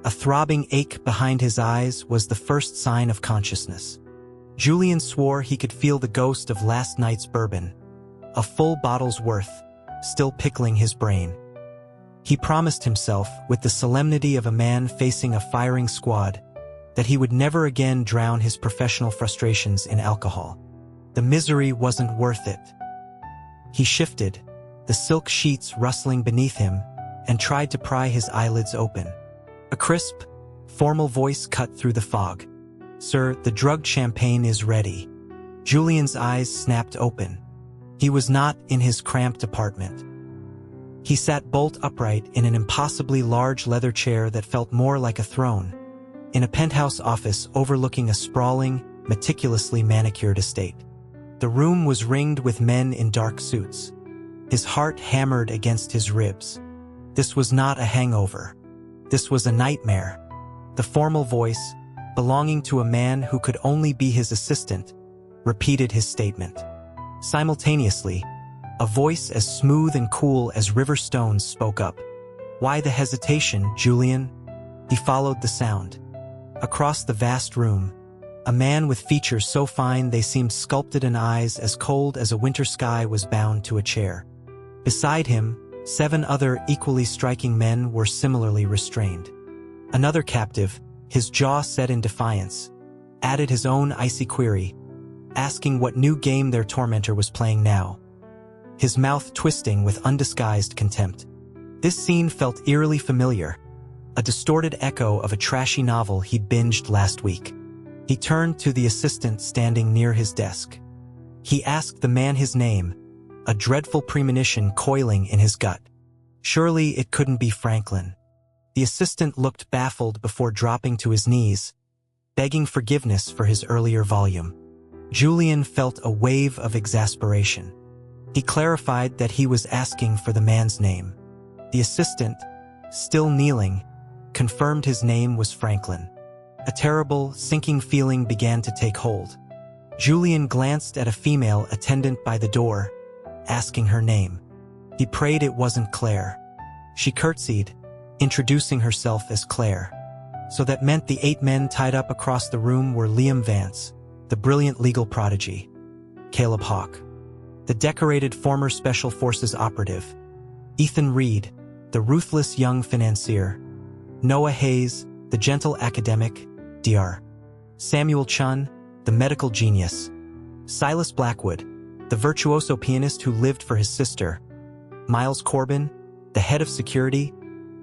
A throbbing ache behind his eyes was the first sign of consciousness. Julian swore he could feel the ghost of last night's bourbon, a full bottle's worth, still pickling his brain. He promised himself, with the solemnity of a man facing a firing squad, that he would never again drown his professional frustrations in alcohol. The misery wasn't worth it. He shifted, the silk sheets rustling beneath him, and tried to pry his eyelids open. A crisp, formal voice cut through the fog. "Sir, the drugged champagne is ready." Julian's eyes snapped open. He was not in his cramped apartment. He sat bolt upright in an impossibly large leather chair that felt more like a throne, in a penthouse office overlooking a sprawling, meticulously manicured estate. The room was ringed with men in dark suits. His heart hammered against his ribs. This was not a hangover. This was a nightmare. The formal voice, belonging to a man who could only be his assistant, repeated his statement. Simultaneously, a voice as smooth and cool as river stones spoke up. "Why the hesitation, Julian?" He followed the sound. Across the vast room, a man with features so fine they seemed sculpted and eyes as cold as a winter sky was bound to a chair. Beside him, 7 other equally striking men were similarly restrained. Another captive, his jaw set in defiance, added his own icy query, asking what new game their tormentor was playing now, his mouth twisting with undisguised contempt. This scene felt eerily familiar, a distorted echo of a trashy novel he'd binged last week. He turned to the assistant standing near his desk. He asked the man his name, a dreadful premonition coiling in his gut. Surely it couldn't be Franklin. The assistant looked baffled before dropping to his knees, begging forgiveness for his earlier volume. Julian felt a wave of exasperation. He clarified that he was asking for the man's name. The assistant, still kneeling, confirmed his name was Franklin. A terrible, sinking feeling began to take hold. Julian glanced at a female attendant by the door, asking her name. He prayed it wasn't Claire. She curtsied, introducing herself as Claire. So that meant the 8 men tied up across the room were Liam Vance, the brilliant legal prodigy; Caleb Hawke, the decorated former Special Forces operative; Ethan Reed, the ruthless young financier; Noah Hayes, the gentle academic, Dr. Samuel Chun, the medical genius; Silas Blackwood, the virtuoso pianist who lived for his sister; Miles Corbin, the head of security;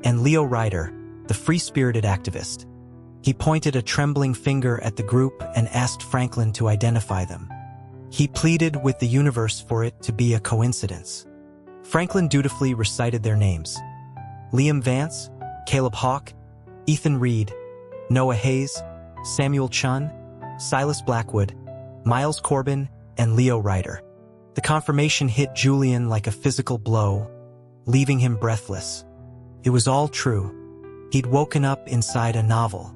and Leo Ryder, the free-spirited activist. He pointed a trembling finger at the group and asked Franklin to identify them. He pleaded with the universe for it to be a coincidence. Franklin dutifully recited their names: Liam Vance, Caleb Hawke, Ethan Reed, Noah Hayes, Samuel Chun, Silas Blackwood, Miles Corbin, and Leo Ryder. The confirmation hit Julian like a physical blow, leaving him breathless. It was all true. He'd woken up inside a novel.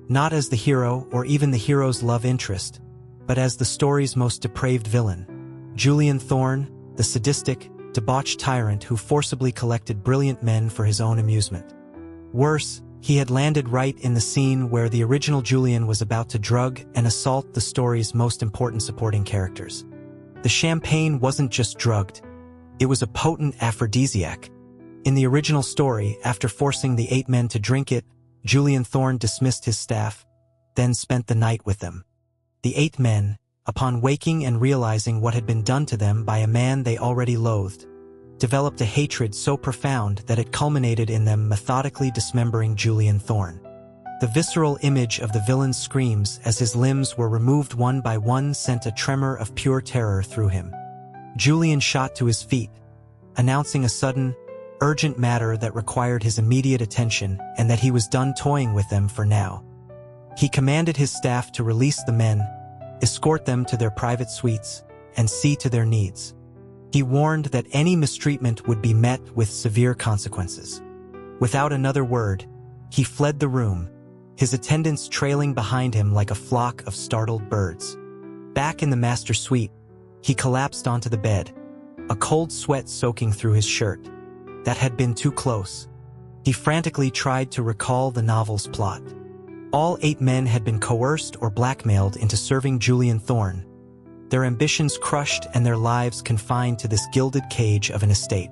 Not as the hero or even the hero's love interest, but as the story's most depraved villain. Julian Thorne, the sadistic, debauched tyrant who forcibly collected brilliant men for his own amusement. Worse, he had landed right in the scene where the original Julian was about to drug and assault the story's most important supporting characters. The champagne wasn't just drugged. It was a potent aphrodisiac. In the original story, after forcing the 8 men to drink it, Julian Thorne dismissed his staff, then spent the night with them. The 8 men, upon waking and realizing what had been done to them by a man they already loathed, developed a hatred so profound that it culminated in them methodically dismembering Julian Thorne. The visceral image of the villain's screams as his limbs were removed one by one sent a tremor of pure terror through him. Julian shot to his feet, announcing a sudden, urgent matter that required his immediate attention and that he was done toying with them for now. He commanded his staff to release the men, escort them to their private suites, and see to their needs. He warned that any mistreatment would be met with severe consequences. Without another word, he fled the room, his attendants trailing behind him like a flock of startled birds. Back in the master suite, he collapsed onto the bed, a cold sweat soaking through his shirt. That had been too close. He frantically tried to recall the novel's plot. All 8 men had been coerced or blackmailed into serving Julian Thorne, their ambitions crushed and their lives confined to this gilded cage of an estate.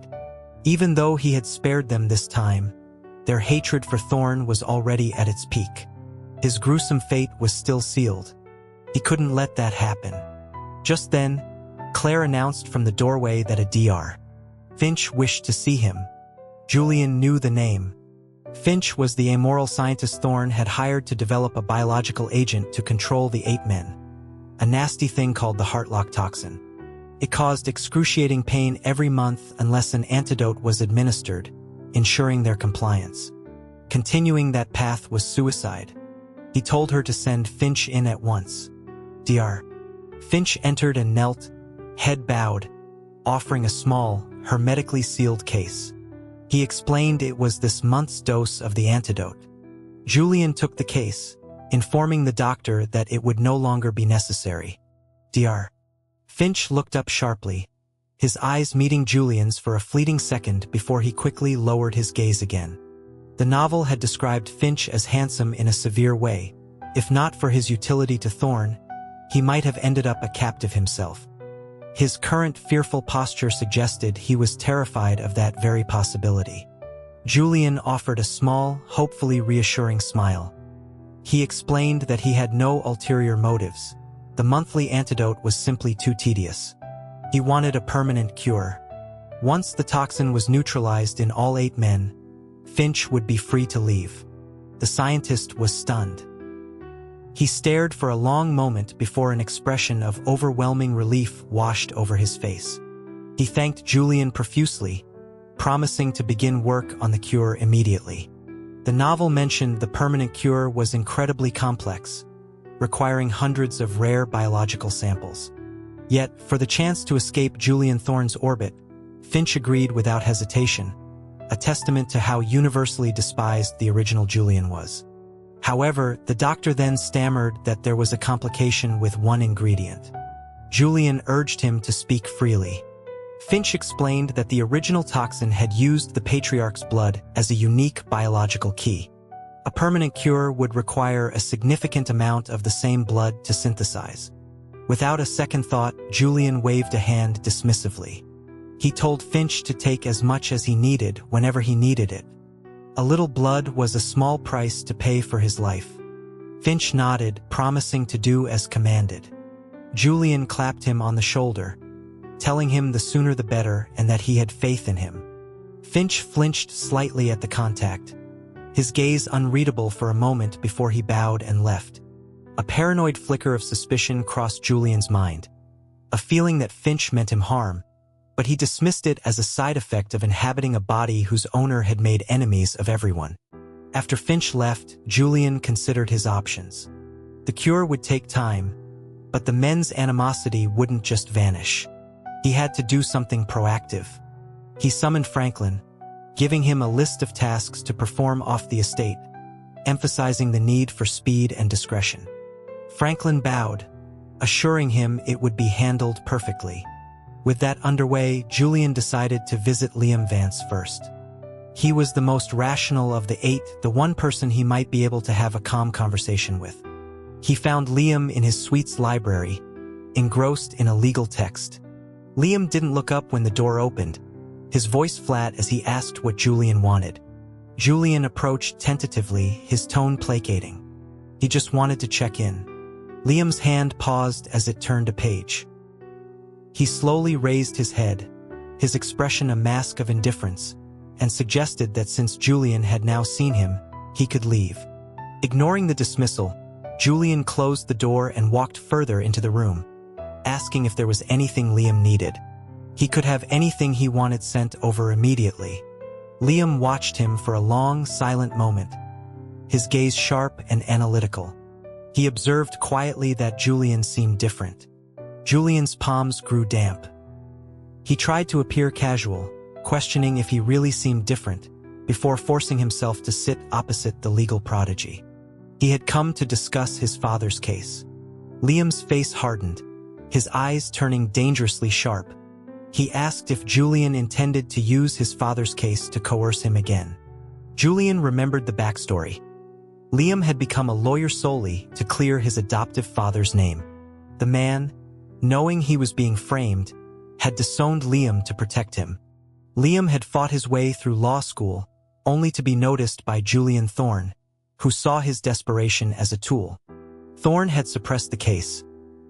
Even though he had spared them this time, their hatred for Thorne was already at its peak. His gruesome fate was still sealed. He couldn't let that happen. Just then, Claire announced from the doorway that a Dr. Finch wished to see him. Julian knew the name. Finch was the amoral scientist Thorne had hired to develop a biological agent to control the 8 men. A nasty thing called the heartlock toxin. It caused excruciating pain every month unless an antidote was administered, ensuring their compliance. Continuing that path was suicide. He told her to send Finch in at once. Dr. Finch entered and knelt, head bowed, offering a small, hermetically sealed case. He explained it was this month's dose of the antidote. Julian took the case, informing the doctor that it would no longer be necessary. Dr. Finch looked up sharply, his eyes meeting Julian's for a fleeting second before he quickly lowered his gaze again. The novel had described Finch as handsome in a severe way. If not for his utility to Thorne, he might have ended up a captive himself. His current fearful posture suggested he was terrified of that very possibility. Julian offered a small, hopefully reassuring smile. He explained that he had no ulterior motives. The monthly antidote was simply too tedious. He wanted a permanent cure. Once the toxin was neutralized in all 8 men, Finch would be free to leave. The scientist was stunned. He stared for a long moment before an expression of overwhelming relief washed over his face. He thanked Julian profusely, promising to begin work on the cure immediately. The novel mentioned the permanent cure was incredibly complex, requiring hundreds of rare biological samples. Yet, for the chance to escape Julian Thorne's orbit, Finch agreed without hesitation, a testament to how universally despised the original Julian was. However, the doctor then stammered that there was a complication with one ingredient. Julian urged him to speak freely. Finch explained that the original toxin had used the patriarch's blood as a unique biological key. A permanent cure would require a significant amount of the same blood to synthesize. Without a second thought, Julian waved a hand dismissively. He told Finch to take as much as he needed whenever he needed it. A little blood was a small price to pay for his life. Finch nodded, promising to do as commanded. Julian clapped him on the shoulder, telling him the sooner the better and that he had faith in him. Finch flinched slightly at the contact, his gaze unreadable for a moment before he bowed and left. A paranoid flicker of suspicion crossed Julian's mind, a feeling that Finch meant him harm, but he dismissed it as a side effect of inhabiting a body whose owner had made enemies of everyone. After Finch left, Julian considered his options. The cure would take time, but the men's animosity wouldn't just vanish. He had to do something proactive. He summoned Franklin, giving him a list of tasks to perform off the estate, emphasizing the need for speed and discretion. Franklin bowed, assuring him it would be handled perfectly. With that underway, Julian decided to visit Liam Vance first. He was the most rational of the 8, the one person he might be able to have a calm conversation with. He found Liam in his suite's library, engrossed in a legal text. Liam didn't look up when the door opened, his voice flat as he asked what Julian wanted. Julian approached tentatively, his tone placating. He just wanted to check in. Liam's hand paused as it turned a page. He slowly raised his head, his expression a mask of indifference, and suggested that since Julian had now seen him, he could leave. Ignoring the dismissal, Julian closed the door and walked further into the room, asking if there was anything Liam needed. He could have anything he wanted sent over immediately. Liam watched him for a long, silent moment, his gaze sharp and analytical. He observed quietly that Julian seemed different. Julian's palms grew damp. He tried to appear casual, questioning if he really seemed different, before forcing himself to sit opposite the legal prodigy. He had come to discuss his father's case. Liam's face hardened, his eyes turning dangerously sharp. He asked if Julian intended to use his father's case to coerce him again. Julian remembered the backstory. Liam had become a lawyer solely to clear his adoptive father's name. The man, knowing he was being framed, had disowned Liam to protect him. Liam had fought his way through law school, only to be noticed by Julian Thorne, who saw his desperation as a tool. Thorne had suppressed the case,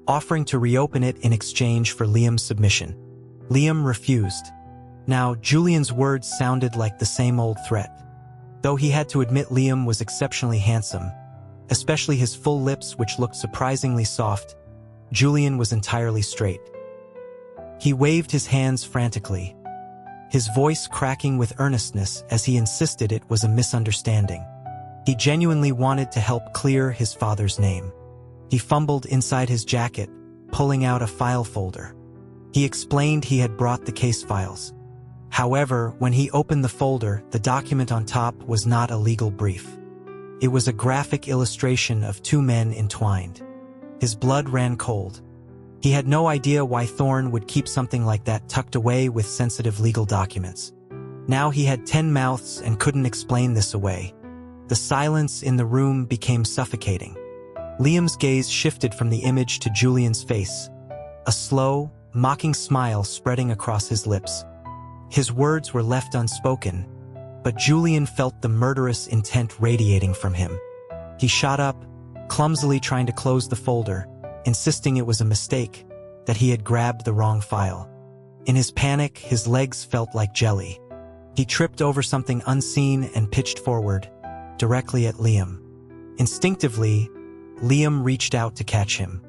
offering to reopen it in exchange for Liam's submission. Liam refused. Now, Julian's words sounded like the same old threat. Though he had to admit Liam was exceptionally handsome, especially his full lips which looked surprisingly soft, Julian was entirely straight. He waved his hands frantically, his voice cracking with earnestness as he insisted it was a misunderstanding. He genuinely wanted to help clear his father's name. He fumbled inside his jacket, pulling out a file folder. He explained he had brought the case files. However, when he opened the folder, the document on top was not a legal brief. It was a graphic illustration of two men entwined. His blood ran cold. He had no idea why Thorne would keep something like that tucked away with sensitive legal documents. Now he had 10 mouths and couldn't explain this away. The silence in the room became suffocating. Liam's gaze shifted from the image to Julian's face, a slow, mocking smile spreading across his lips. His words were left unspoken, but Julian felt the murderous intent radiating from him. He shot up, clumsily trying to close the folder, insisting it was a mistake, that he had grabbed the wrong file. In his panic, his legs felt like jelly. He tripped over something unseen and pitched forward, directly at Liam. Instinctively, Liam reached out to catch him.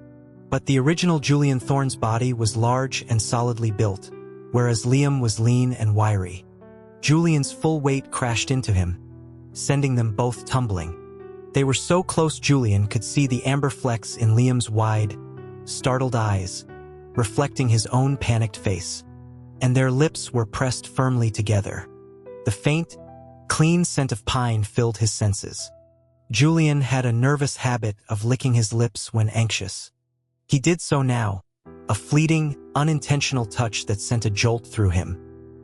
But the original Julian Thorne's body was large and solidly built, whereas Liam was lean and wiry. Julian's full weight crashed into him, sending them both tumbling. They were so close Julian could see the amber flecks in Liam's wide, startled eyes, reflecting his own panicked face. And their lips were pressed firmly together. The faint, clean scent of pine filled his senses. Julian had a nervous habit of licking his lips when anxious. He did so now, a fleeting, unintentional touch that sent a jolt through him.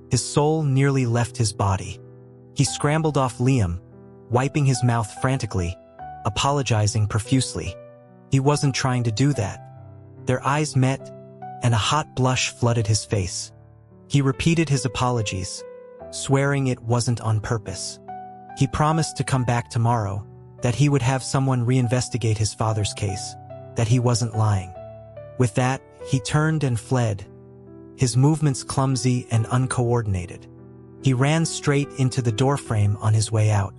His soul nearly left his body. He scrambled off Liam, wiping his mouth frantically, apologizing profusely. He wasn't trying to do that. Their eyes met, and a hot blush flooded his face. He repeated his apologies, swearing it wasn't on purpose. He promised to come back tomorrow, that he would have someone reinvestigate his father's case, that he wasn't lying. With that, he turned and fled, his movements clumsy and uncoordinated. He ran straight into the doorframe on his way out.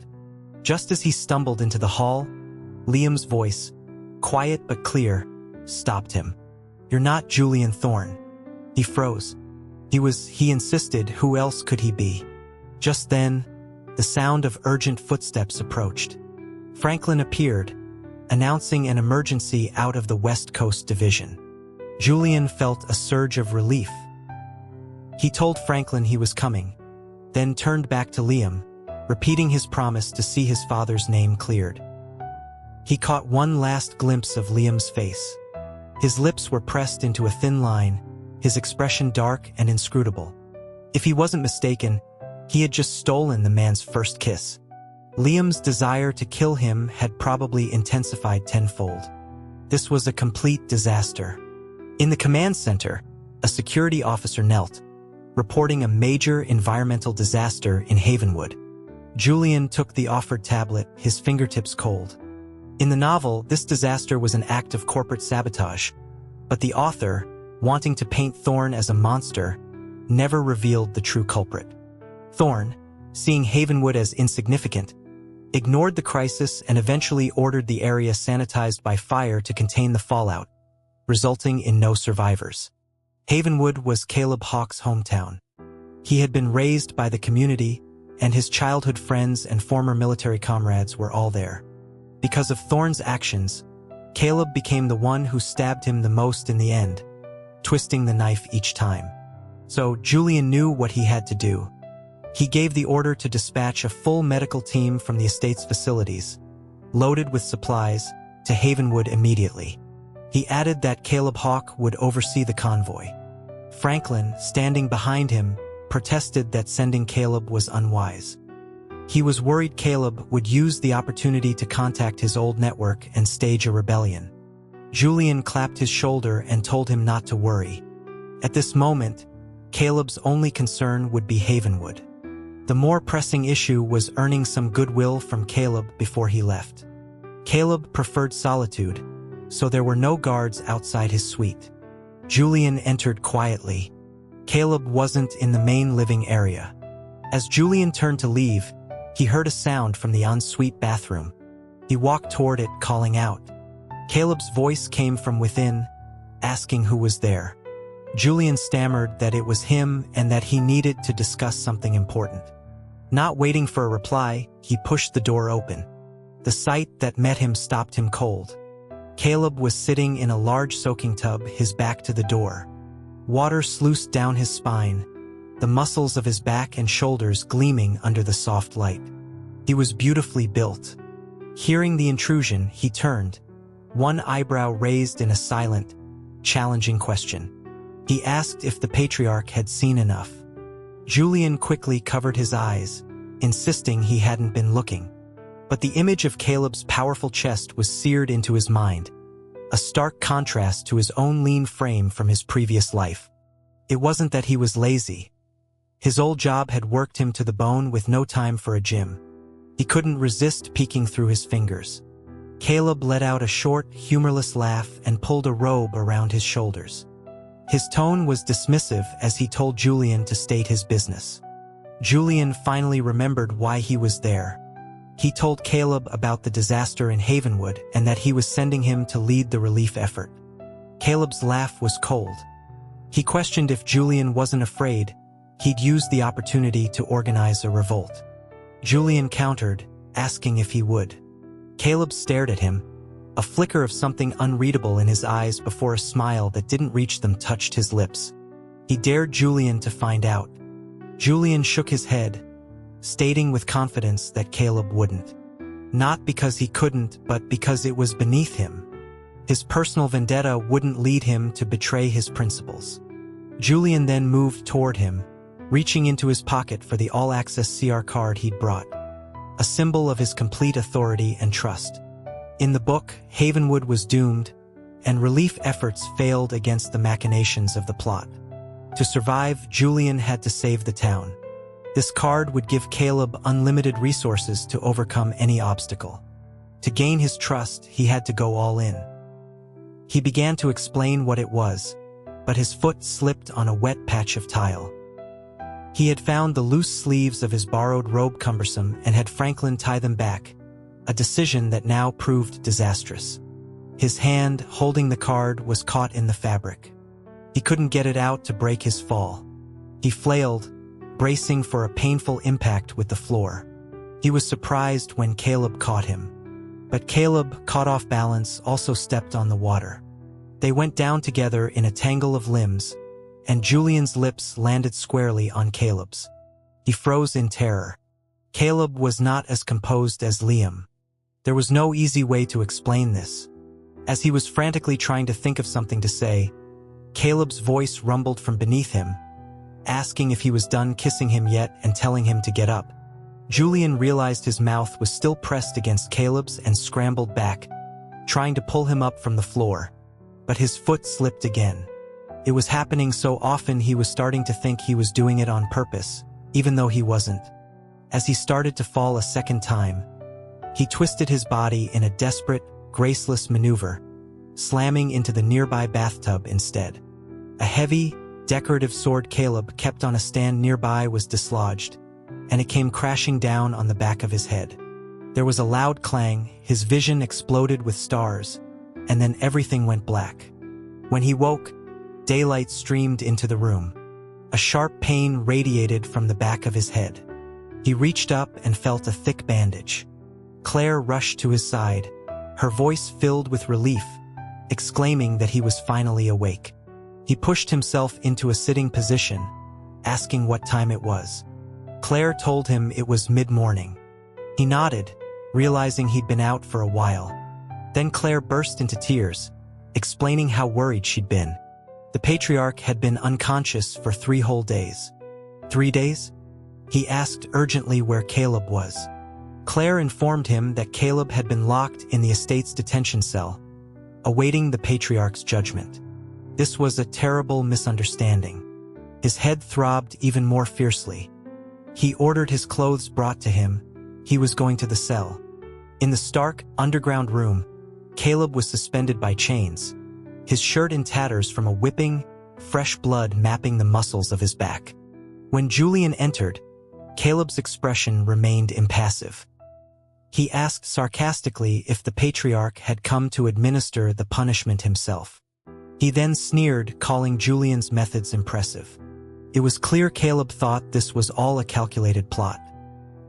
Just as he stumbled into the hall, Liam's voice, quiet but clear, stopped him. "You're not Julian Thorne." He froze. He insisted, who else could he be? Just then, the sound of urgent footsteps approached. Franklin appeared, announcing an emergency out of the West Coast Division. Julian felt a surge of relief. He told Franklin he was coming, then turned back to Liam, repeating his promise to see his father's name cleared. He caught one last glimpse of Liam's face. His lips were pressed into a thin line, his expression dark and inscrutable. If he wasn't mistaken, he had just stolen the man's first kiss. Liam's desire to kill him had probably intensified tenfold. This was a complete disaster. In the command center, a security officer knelt, reporting a major environmental disaster in Havenwood. Julian took the offered tablet, his fingertips cold. In the novel, this disaster was an act of corporate sabotage, but the author, wanting to paint Thorne as a monster, never revealed the true culprit. Thorne, seeing Havenwood as insignificant, ignored the crisis and eventually ordered the area sanitized by fire to contain the fallout, resulting in no survivors. Havenwood was Caleb Hawke's hometown. He had been raised by the community, and his childhood friends and former military comrades were all there. Because of Thorne's actions, Caleb became the one who stabbed him the most in the end, twisting the knife each time. So Julian knew what he had to do. He gave the order to dispatch a full medical team from the estate's facilities, loaded with supplies, to Havenwood immediately. He added that Caleb Hawke would oversee the convoy. Franklin, standing behind him, protested that sending Caleb was unwise. He was worried Caleb would use the opportunity to contact his old network and stage a rebellion. Julian clapped his shoulder and told him not to worry. At this moment, Caleb's only concern would be Havenwood. The more pressing issue was earning some goodwill from Caleb before he left. Caleb preferred solitude, so there were no guards outside his suite. Julian entered quietly. Caleb wasn't in the main living area. As Julian turned to leave, he heard a sound from the ensuite bathroom. He walked toward it, calling out. Caleb's voice came from within, asking who was there. Julian stammered that it was him and that he needed to discuss something important. Not waiting for a reply, he pushed the door open. The sight that met him stopped him cold. Caleb was sitting in a large soaking tub, his back to the door. Water sluiced down his spine, the muscles of his back and shoulders gleaming under the soft light. He was beautifully built. Hearing the intrusion, he turned, one eyebrow raised in a silent, challenging question. He asked if the patriarch had seen enough. Julian quickly covered his eyes, insisting he hadn't been looking. But the image of Caleb's powerful chest was seared into his mind, a stark contrast to his own lean frame from his previous life. It wasn't that he was lazy. His old job had worked him to the bone with no time for a gym. He couldn't resist peeking through his fingers. Caleb let out a short, humorless laugh and pulled a robe around his shoulders. His tone was dismissive as he told Julian to state his business. Julian finally remembered why he was there. He told Caleb about the disaster in Havenwood and that he was sending him to lead the relief effort. Caleb's laugh was cold. He questioned if Julian wasn't afraid he'd use the opportunity to organize a revolt. Julian countered, asking if he would. Caleb stared at him, a flicker of something unreadable in his eyes before a smile that didn't reach them touched his lips. He dared Julian to find out. Julian shook his head, stating with confidence that Caleb wouldn't. Not because he couldn't, but because it was beneath him. His personal vendetta wouldn't lead him to betray his principles. Julian then moved toward him, reaching into his pocket for the all-access CR card he'd brought, a symbol of his complete authority and trust. In the book, Havenwood was doomed, and relief efforts failed against the machinations of the plot. To survive, Julian had to save the town. This card would give Caleb unlimited resources to overcome any obstacle. To gain his trust, he had to go all in. He began to explain what it was, but his foot slipped on a wet patch of tile. He had found the loose sleeves of his borrowed robe cumbersome and had Franklin tie them back, a decision that now proved disastrous. His hand, holding the card, was caught in the fabric. He couldn't get it out to break his fall. He flailed, bracing for a painful impact with the floor. He was surprised when Caleb caught him. But Caleb, caught off balance, also stepped on the water. They went down together in a tangle of limbs, and Julian's lips landed squarely on Caleb's. He froze in terror. Caleb was not as composed as Liam. There was no easy way to explain this. As he was frantically trying to think of something to say, Caleb's voice rumbled from beneath him, asking if he was done kissing him yet and telling him to get up. Julian realized his mouth was still pressed against Caleb's and scrambled back, trying to pull him up from the floor. But his foot slipped again. It was happening so often he was starting to think he was doing it on purpose, even though he wasn't. As he started to fall a second time, he twisted his body in a desperate, graceless maneuver, slamming into the nearby bathtub instead. A heavy, decorative sword Caleb kept on a stand nearby was dislodged, and it came crashing down on the back of his head. There was a loud clang, his vision exploded with stars, and then everything went black. When he woke, daylight streamed into the room. A sharp pain radiated from the back of his head. He reached up and felt a thick bandage. Claire rushed to his side, her voice filled with relief, exclaiming that he was finally awake. He pushed himself into a sitting position, asking what time it was. Claire told him it was mid-morning. He nodded, realizing he'd been out for a while. Then Claire burst into tears, explaining how worried she'd been. The patriarch had been unconscious for 3 whole days. 3 days? He asked urgently where Caleb was. Claire informed him that Caleb had been locked in the estate's detention cell, awaiting the patriarch's judgment. This was a terrible misunderstanding. His head throbbed even more fiercely. He ordered his clothes brought to him. He was going to the cell. In the stark, underground room, Caleb was suspended by chains, his shirt in tatters from a whipping, fresh blood mapping the muscles of his back. When Julian entered, Caleb's expression remained impassive. He asked sarcastically if the patriarch had come to administer the punishment himself. He then sneered, calling Julian's methods impressive. It was clear Caleb thought this was all a calculated plot.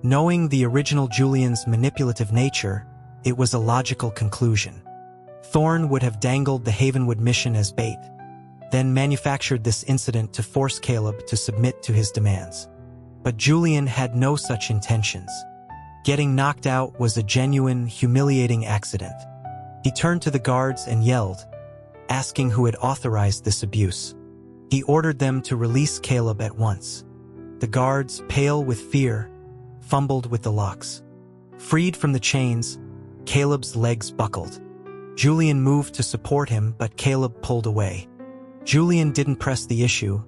Knowing the original Julian's manipulative nature, it was a logical conclusion. Thorne would have dangled the Havenwood mission as bait, then manufactured this incident to force Caleb to submit to his demands. But Julian had no such intentions. Getting knocked out was a genuine, humiliating accident. He turned to the guards and yelled, asking who had authorized this abuse. He ordered them to release Caleb at once. The guards, pale with fear, fumbled with the locks. Freed from the chains, Caleb's legs buckled. Julian moved to support him, but Caleb pulled away. Julian didn't press the issue,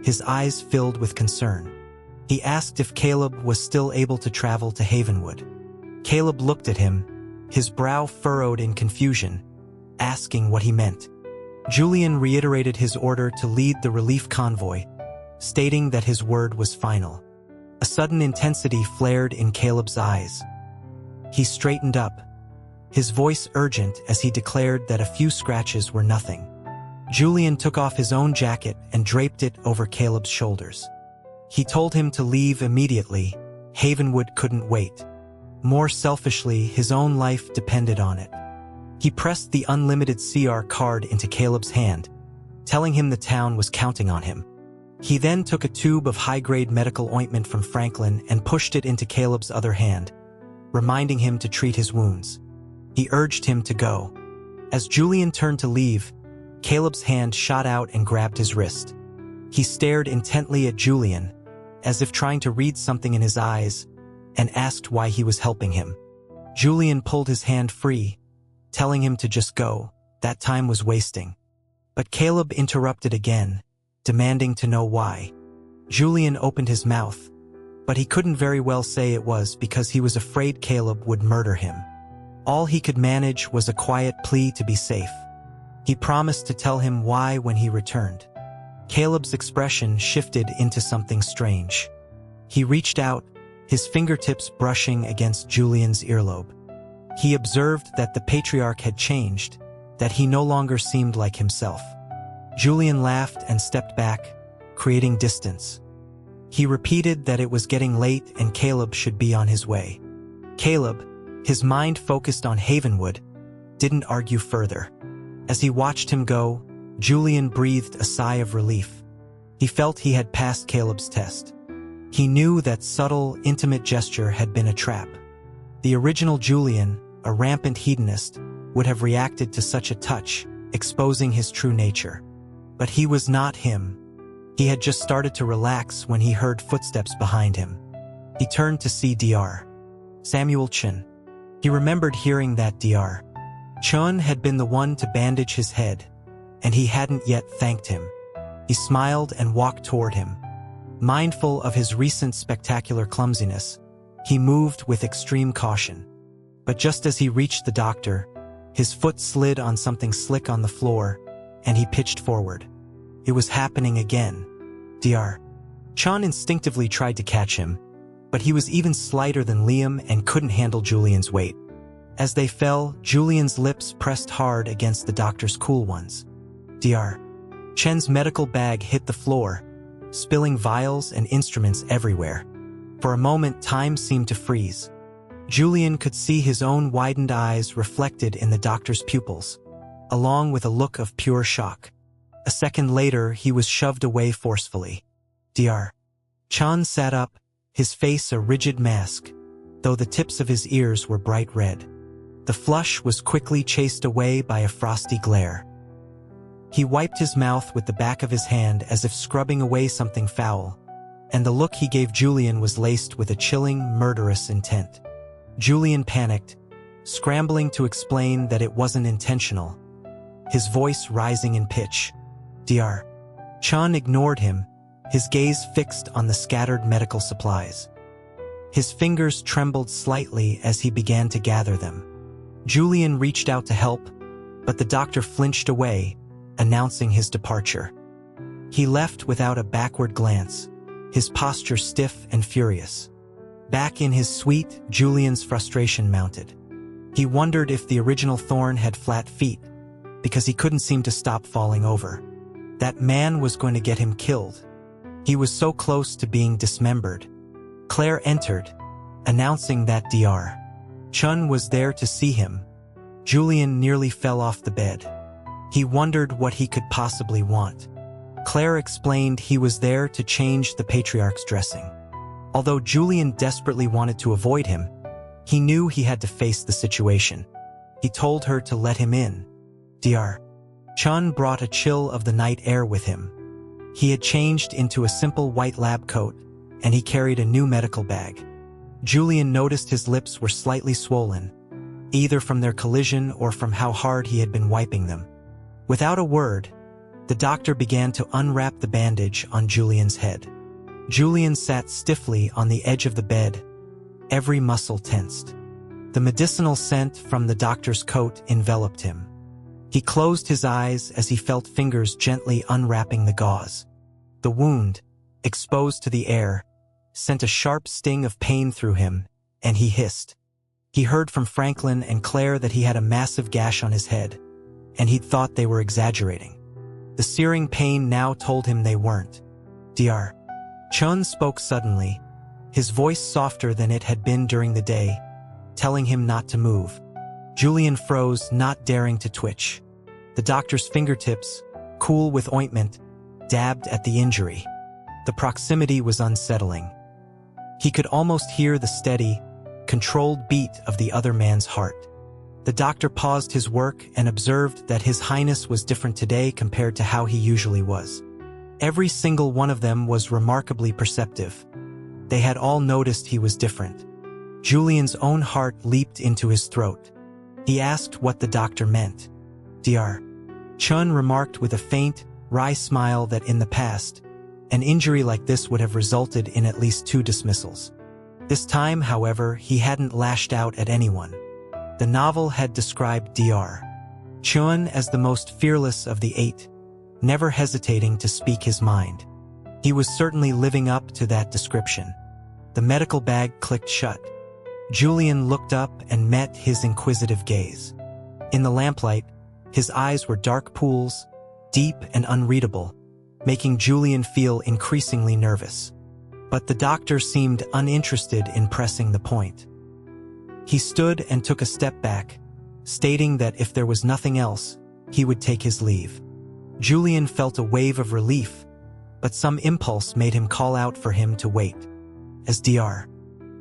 his eyes filled with concern. He asked if Caleb was still able to travel to Havenwood. Caleb looked at him, his brow furrowed in confusion, asking what he meant. Julian reiterated his order to lead the relief convoy, stating that his word was final. A sudden intensity flared in Caleb's eyes. He straightened up, his voice urgent as he declared that a few scratches were nothing. Julian took off his own jacket and draped it over Caleb's shoulders. He told him to leave immediately. Havenwood couldn't wait. More selfishly, his own life depended on it. He pressed the unlimited CR card into Caleb's hand, telling him the town was counting on him. He then took a tube of high-grade medical ointment from Franklin and pushed it into Caleb's other hand, reminding him to treat his wounds. He urged him to go. As Julian turned to leave, Caleb's hand shot out and grabbed his wrist. He stared intently at Julian, as if trying to read something in his eyes, and asked why he was helping him. Julian pulled his hand free, telling him to just go. That time was wasting. But Caleb interrupted again, demanding to know why. Julian opened his mouth, but he couldn't very well say it was because he was afraid Caleb would murder him. All he could manage was a quiet plea to be safe. He promised to tell him why when he returned. Caleb's expression shifted into something strange. He reached out, his fingertips brushing against Julian's earlobe. He observed that the patriarch had changed, that he no longer seemed like himself. Julian laughed and stepped back, creating distance. He repeated that it was getting late and Caleb should be on his way. Caleb, his mind focused on Havenwood, didn't argue further. As he watched him go, Julian breathed a sigh of relief. He felt he had passed Caleb's test. He knew that subtle, intimate gesture had been a trap. The original Julian, a rampant hedonist, would have reacted to such a touch, exposing his true nature. But he was not him. He had just started to relax when he heard footsteps behind him. He turned to see Dr. Samuel Chun. He remembered hearing that Dr. Chun had been the one to bandage his head, and he hadn't yet thanked him. He smiled and walked toward him. Mindful of his recent spectacular clumsiness, he moved with extreme caution. But just as he reached the doctor, his foot slid on something slick on the floor, and he pitched forward. It was happening again. Dr. Chun instinctively tried to catch him, but he was even slighter than Liam and couldn't handle Julian's weight. As they fell, Julian's lips pressed hard against the doctor's cool ones. Dr. Chen's medical bag hit the floor, spilling vials and instruments everywhere. For a moment, time seemed to freeze. Julian could see his own widened eyes reflected in the doctor's pupils, along with a look of pure shock. A second later, he was shoved away forcefully. Dr. Chun sat up, his face a rigid mask, though the tips of his ears were bright red. The flush was quickly chased away by a frosty glare. He wiped his mouth with the back of his hand as if scrubbing away something foul, and the look he gave Julian was laced with a chilling, murderous intent. Julian panicked, scrambling to explain that it wasn't intentional, his voice rising in pitch. Dr. Chun ignored him, his gaze fixed on the scattered medical supplies. His fingers trembled slightly as he began to gather them. Julian reached out to help, but the doctor flinched away, announcing his departure. He left without a backward glance, his posture stiff and furious. Back in his suite, Julian's frustration mounted. He wondered if the original Thorn had flat feet, because he couldn't seem to stop falling over. That man was going to get him killed. He was so close to being dismembered. Claire entered, announcing that Dr. Chun was there to see him. Julian nearly fell off the bed. He wondered what he could possibly want. Claire explained he was there to change the patriarch's dressing. Although Julian desperately wanted to avoid him, he knew he had to face the situation. He told her to let him in. Dr. Chun brought a chill of the night air with him. He had changed into a simple white lab coat, and he carried a new medical bag. Julian noticed his lips were slightly swollen, either from their collision or from how hard he had been wiping them. Without a word, the doctor began to unwrap the bandage on Julian's head. Julian sat stiffly on the edge of the bed, every muscle tensed. The medicinal scent from the doctor's coat enveloped him. He closed his eyes as he felt fingers gently unwrapping the gauze. The wound, exposed to the air, sent a sharp sting of pain through him, and he hissed. He heard from Franklin and Claire that he had a massive gash on his head, and he'd thought they were exaggerating. The searing pain now told him they weren't. Dr. Chun spoke suddenly, his voice softer than it had been during the day, telling him not to move. Julian froze, not daring to twitch. The doctor's fingertips, cool with ointment, dabbed at the injury. The proximity was unsettling. He could almost hear the steady, controlled beat of the other man's heart. The doctor paused his work and observed that His Highness was different today compared to how he usually was. Every single one of them was remarkably perceptive. They had all noticed he was different. Julian's own heart leaped into his throat. He asked what the doctor meant. Dr. Chun remarked with a faint, wry smile that in the past, an injury like this would have resulted in at least 2 dismissals. This time, however, he hadn't lashed out at anyone. The novel had described Dr. Chun as the most fearless of the 8, never hesitating to speak his mind. He was certainly living up to that description. The medical bag clicked shut. Julian looked up and met his inquisitive gaze. In the lamplight, his eyes were dark pools, deep and unreadable, making Julian feel increasingly nervous. But the doctor seemed uninterested in pressing the point. He stood and took a step back, stating that if there was nothing else, he would take his leave. Julian felt a wave of relief, but some impulse made him call out for him to wait. As Dr.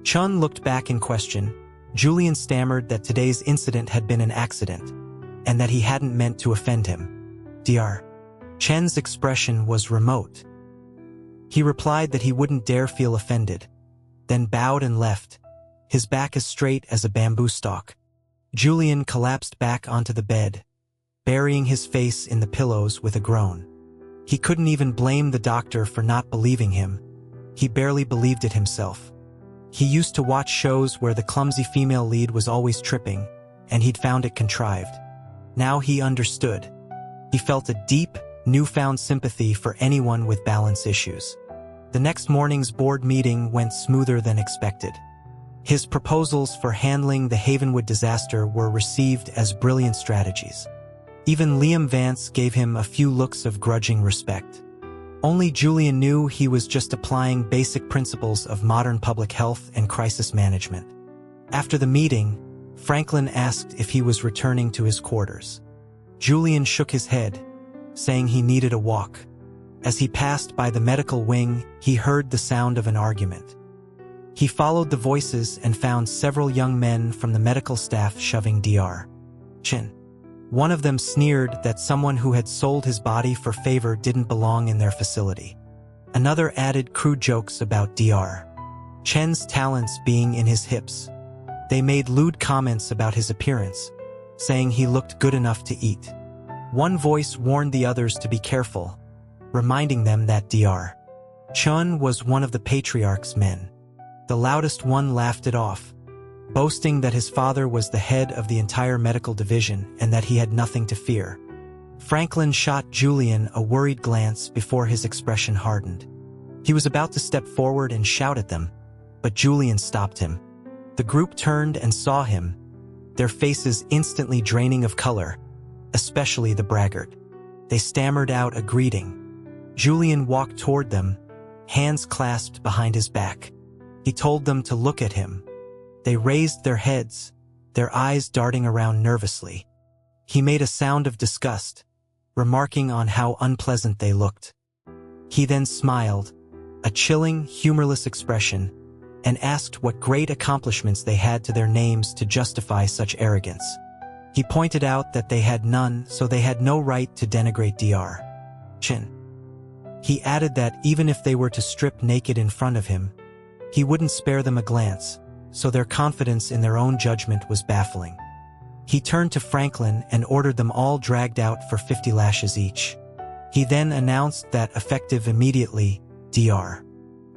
Chun looked back in question, Julian stammered that today's incident had been an accident, and that he hadn't meant to offend him. Dr. Chen's expression was remote. He replied that he wouldn't dare feel offended, then bowed and left, his back as straight as a bamboo stalk. Julian collapsed back onto the bed, burying his face in the pillows with a groan. He couldn't even blame the doctor for not believing him. He barely believed it himself. He used to watch shows where the clumsy female lead was always tripping, and he'd found it contrived. Now he understood. He felt a deep, newfound sympathy for anyone with balance issues. The next morning's board meeting went smoother than expected. His proposals for handling the Havenwood disaster were received as brilliant strategies. Even Liam Vance gave him a few looks of grudging respect. Only Julian knew he was just applying basic principles of modern public health and crisis management. After the meeting, Franklin asked if he was returning to his quarters. Julian shook his head, saying he needed a walk. As he passed by the medical wing, he heard the sound of an argument. He followed the voices and found several young men from the medical staff shoving Dr. Chun. One of them sneered that someone who had sold his body for favor didn't belong in their facility. Another added crude jokes about Dr. Chen's talents being in his hips. They made lewd comments about his appearance, saying he looked good enough to eat. One voice warned the others to be careful, reminding them that Dr. Chen was one of the patriarch's men. The loudest one laughed it off, boasting that his father was the head of the entire medical division and that he had nothing to fear. Franklin shot Julian a worried glance before his expression hardened. He was about to step forward and shout at them, but Julian stopped him. The group turned and saw him, their faces instantly draining of color, especially the braggart. They stammered out a greeting. Julian walked toward them, hands clasped behind his back. He told them to look at him. They raised their heads, their eyes darting around nervously. He made a sound of disgust, remarking on how unpleasant they looked. He then smiled, a chilling, humorless expression, and asked what great accomplishments they had to their names to justify such arrogance. He pointed out that they had none, so they had no right to denigrate Dr. Chen. He added that even if they were to strip naked in front of him, he wouldn't spare them a glance, so their confidence in their own judgment was baffling. He turned to Franklin and ordered them all dragged out for 50 lashes each. He then announced that, effective immediately, Dr.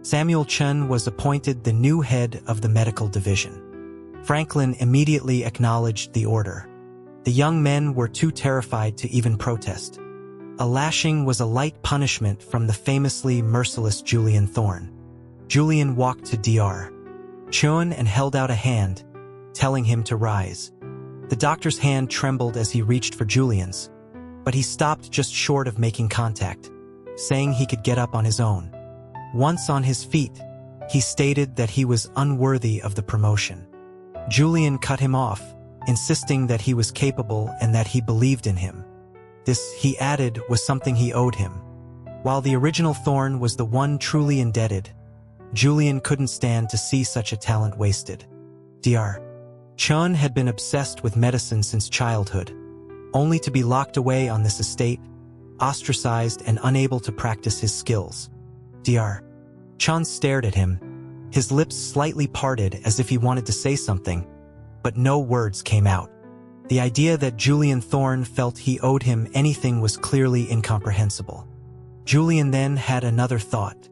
Samuel Chen was appointed the new head of the medical division. Franklin immediately acknowledged the order. The young men were too terrified to even protest. A lashing was a light punishment from the famously merciless Julian Thorne. Julian walked to Dr. Chen and held out a hand, telling him to rise. The doctor's hand trembled as he reached for Julian's, but he stopped just short of making contact, saying he could get up on his own. Once on his feet, he stated that he was unworthy of the promotion. Julian cut him off, insisting that he was capable and that he believed in him. This, he added, was something he owed him. While the original Thorne was the one truly indebted, Julian couldn't stand to see such a talent wasted. Dr. Chen had been obsessed with medicine since childhood, only to be locked away on this estate, ostracized and unable to practice his skills. Dr. Chen stared at him, his lips slightly parted as if he wanted to say something, but no words came out. The idea that Julian Thorne felt he owed him anything was clearly incomprehensible. Julian then had another thought.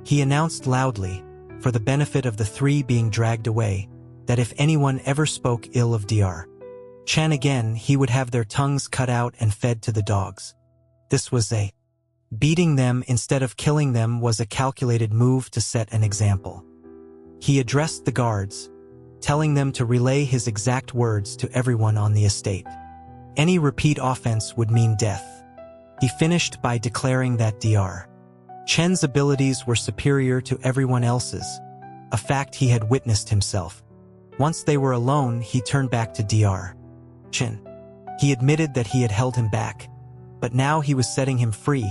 He announced loudly, for the benefit of the three being dragged away, that if anyone ever spoke ill of Dr. Chen again, he would have their tongues cut out and fed to the dogs. This was a beating them instead of killing them was a calculated move to set an example. He addressed the guards, telling them to relay his exact words to everyone on the estate. Any repeat offense would mean death. He finished by declaring that Dr. Chen's abilities were superior to everyone else's, a fact he had witnessed himself. Once they were alone, he turned back to Dr. Chen. He admitted that he had held him back, but now he was setting him free,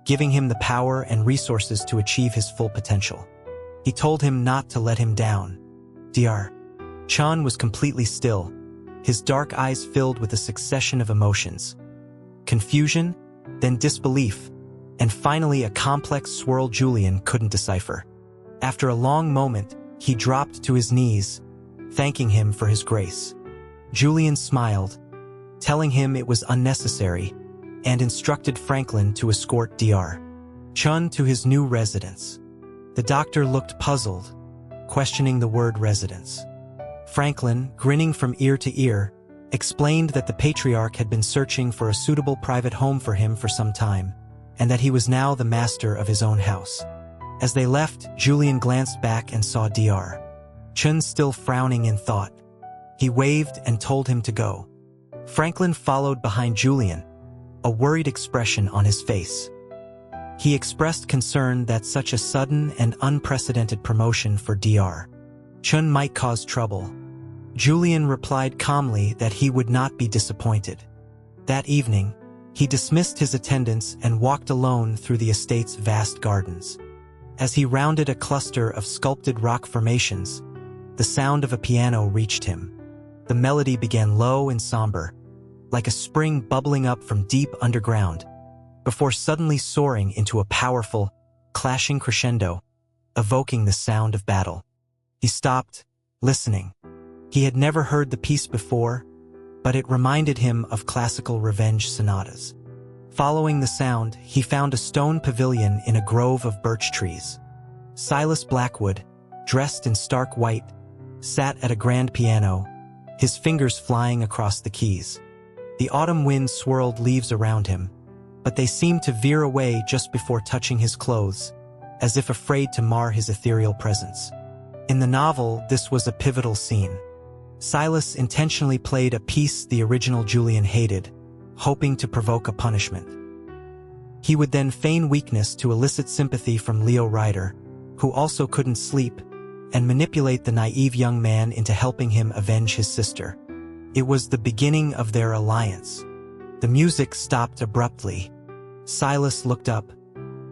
giving him the power and resources to achieve his full potential. He told him not to let him down. Dr. Chen was completely still, his dark eyes filled with a succession of emotions. Confusion, then disbelief, and finally a complex swirl Julian couldn't decipher. After a long moment, he dropped to his knees, thanking him for his grace. Julian smiled, telling him it was unnecessary, and instructed Franklin to escort Dr. Chen to his new residence. The doctor looked puzzled, questioning the word residence. Franklin, grinning from ear to ear, explained that the patriarch had been searching for a suitable private home for him for some time, and that he was now the master of his own house. As they left, Julian glanced back and saw Dr. Chen still frowning in thought. He waved and told him to go. Franklin followed behind Julian, a worried expression on his face. He expressed concern that such a sudden and unprecedented promotion for Dr. Chen might cause trouble. Julian replied calmly that he would not be disappointed. That evening, he dismissed his attendants and walked alone through the estate's vast gardens. As he rounded a cluster of sculpted rock formations, the sound of a piano reached him. The melody began low and somber, like a spring bubbling up from deep underground, before suddenly soaring into a powerful, clashing crescendo, evoking the sound of battle. He stopped, listening. He had never heard the piece before, but it reminded him of classical revenge sonatas. Following the sound, he found a stone pavilion in a grove of birch trees. Silas Blackwood, dressed in stark white, sat at a grand piano, his fingers flying across the keys. The autumn wind swirled leaves around him, but they seemed to veer away just before touching his clothes, as if afraid to mar his ethereal presence. In the novel, this was a pivotal scene. Silas intentionally played a piece the original Julian hated, hoping to provoke a punishment. He would then feign weakness to elicit sympathy from Leo Ryder, who also couldn't sleep, and manipulate the naive young man into helping him avenge his sister. It was the beginning of their alliance. The music stopped abruptly. Silas looked up,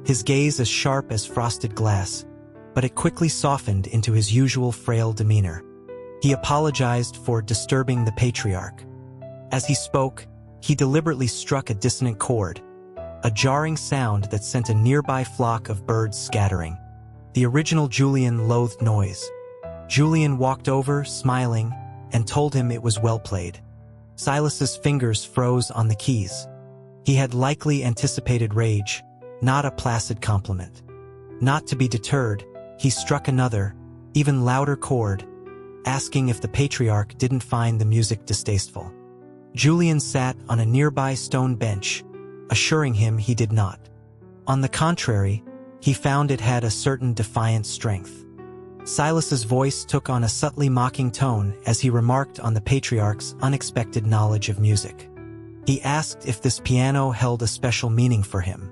his gaze as sharp as frosted glass, but it quickly softened into his usual frail demeanor. He apologized for disturbing the patriarch. As he spoke, he deliberately struck a dissonant chord, a jarring sound that sent a nearby flock of birds scattering. The original Julian loathed noise. Julian walked over, smiling, and told him it was well played. Silas's fingers froze on the keys. He had likely anticipated rage, not a placid compliment. Not to be deterred, he struck another, even louder chord, asking if the patriarch didn't find the music distasteful. Julian sat on a nearby stone bench, assuring him he did not. On the contrary, he found it had a certain defiant strength. Silas's voice took on a subtly mocking tone as he remarked on the patriarch's unexpected knowledge of music. He asked if this piano held a special meaning for him.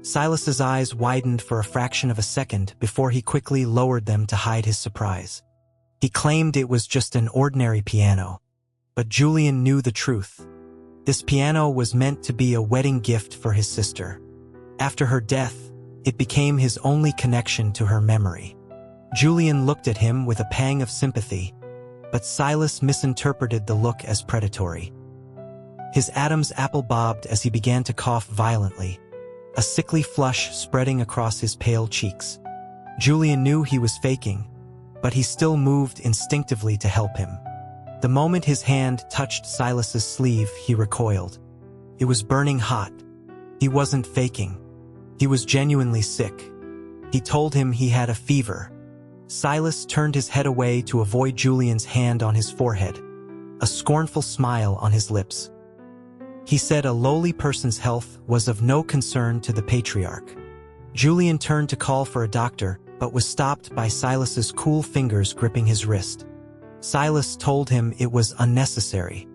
Silas's eyes widened for a fraction of a second before he quickly lowered them to hide his surprise. He claimed it was just an ordinary piano, but Julian knew the truth. This piano was meant to be a wedding gift for his sister. After her death, it became his only connection to her memory. Julian looked at him with a pang of sympathy, but Silas misinterpreted the look as predatory. His Adam's apple bobbed as he began to cough violently, a sickly flush spreading across his pale cheeks. Julian knew he was faking, but he still moved instinctively to help him. The moment his hand touched Silas's sleeve, he recoiled. It was burning hot. He wasn't faking. He was genuinely sick. He told him he had a fever. Silas turned his head away to avoid Julian's hand on his forehead, a scornful smile on his lips. He said a lowly person's health was of no concern to the patriarch. Julian turned to call for a doctor, but was stopped by Silas's cool fingers gripping his wrist. Silas told him it was unnecessary.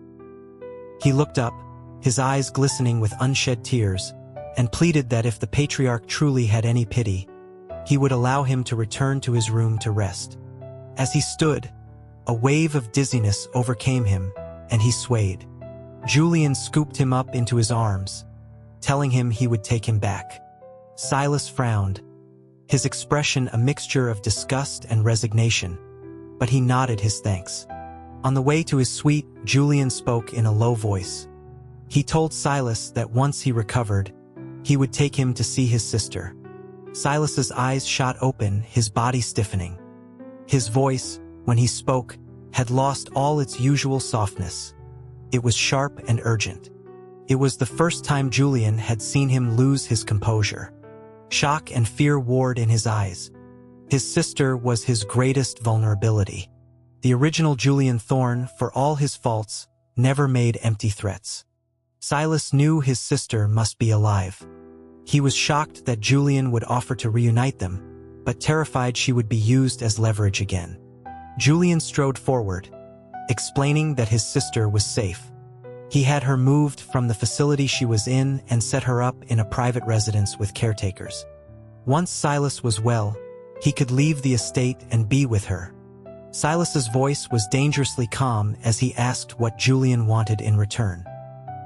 He looked up, his eyes glistening with unshed tears, and pleaded that if the patriarch truly had any pity, he would allow him to return to his room to rest. As he stood, a wave of dizziness overcame him, and he swayed. Julian scooped him up into his arms, telling him he would take him back. Silas frowned, his expression a mixture of disgust and resignation, but he nodded his thanks. On the way to his suite, Julian spoke in a low voice. He told Silas that once he recovered, he would take him to see his sister. Silas's eyes shot open, his body stiffening. His voice, when he spoke, had lost all its usual softness. It was sharp and urgent. It was the first time Julian had seen him lose his composure. Shock and fear warred in his eyes. His sister was his greatest vulnerability. The original Julian Thorne, for all his faults, never made empty threats. Silas knew his sister must be alive. He was shocked that Julian would offer to reunite them, but terrified she would be used as leverage again. Julian strode forward, explaining that his sister was safe. He had her moved from the facility she was in and set her up in a private residence with caretakers. Once Silas was well, he could leave the estate and be with her. Silas's voice was dangerously calm as he asked what Julian wanted in return.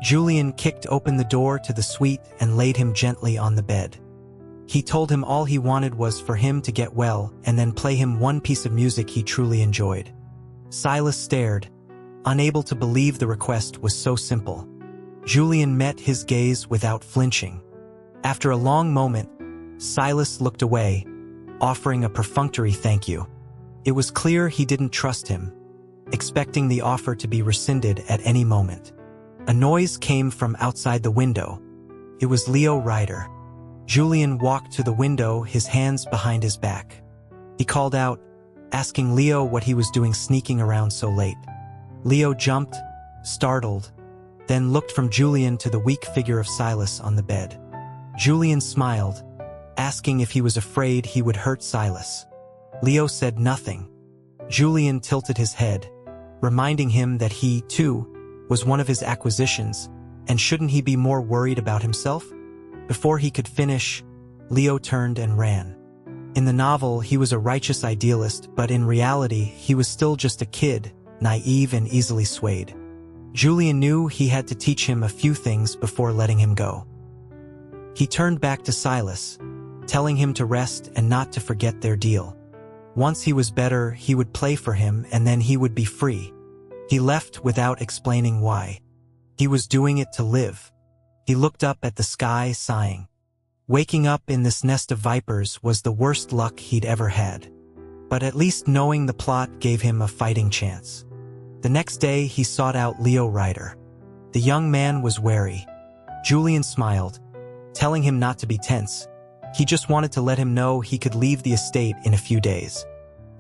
Julian kicked open the door to the suite and laid him gently on the bed. He told him all he wanted was for him to get well and then play him one piece of music he truly enjoyed. Silas stared, unable to believe the request was so simple. Julian met his gaze without flinching. After a long moment, Silas looked away, offering a perfunctory thank you. It was clear he didn't trust him, expecting the offer to be rescinded at any moment. A noise came from outside the window. It was Leo Ryder. Julian walked to the window, his hands behind his back. He called out, asking Leo what he was doing sneaking around so late. Leo jumped, startled, then looked from Julian to the weak figure of Silas on the bed. Julian smiled, asking if he was afraid he would hurt Silas. Leo said nothing. Julian tilted his head, reminding him that he, too, was one of his acquisitions, and shouldn't he be more worried about himself? Before he could finish, Leo turned and ran. In the novel, he was a righteous idealist, but in reality, he was still just a kid, naive and easily swayed. Julian knew he had to teach him a few things before letting him go. He turned back to Silas, telling him to rest and not to forget their deal. Once he was better, he would play for him and then he would be free. He left without explaining why. He was doing it to live. He looked up at the sky, sighing. Waking up in this nest of vipers was the worst luck he'd ever had. But at least knowing the plot gave him a fighting chance. The next day, he sought out Leo Ryder. The young man was wary. Julian smiled, telling him not to be tense. He just wanted to let him know he could leave the estate in a few days.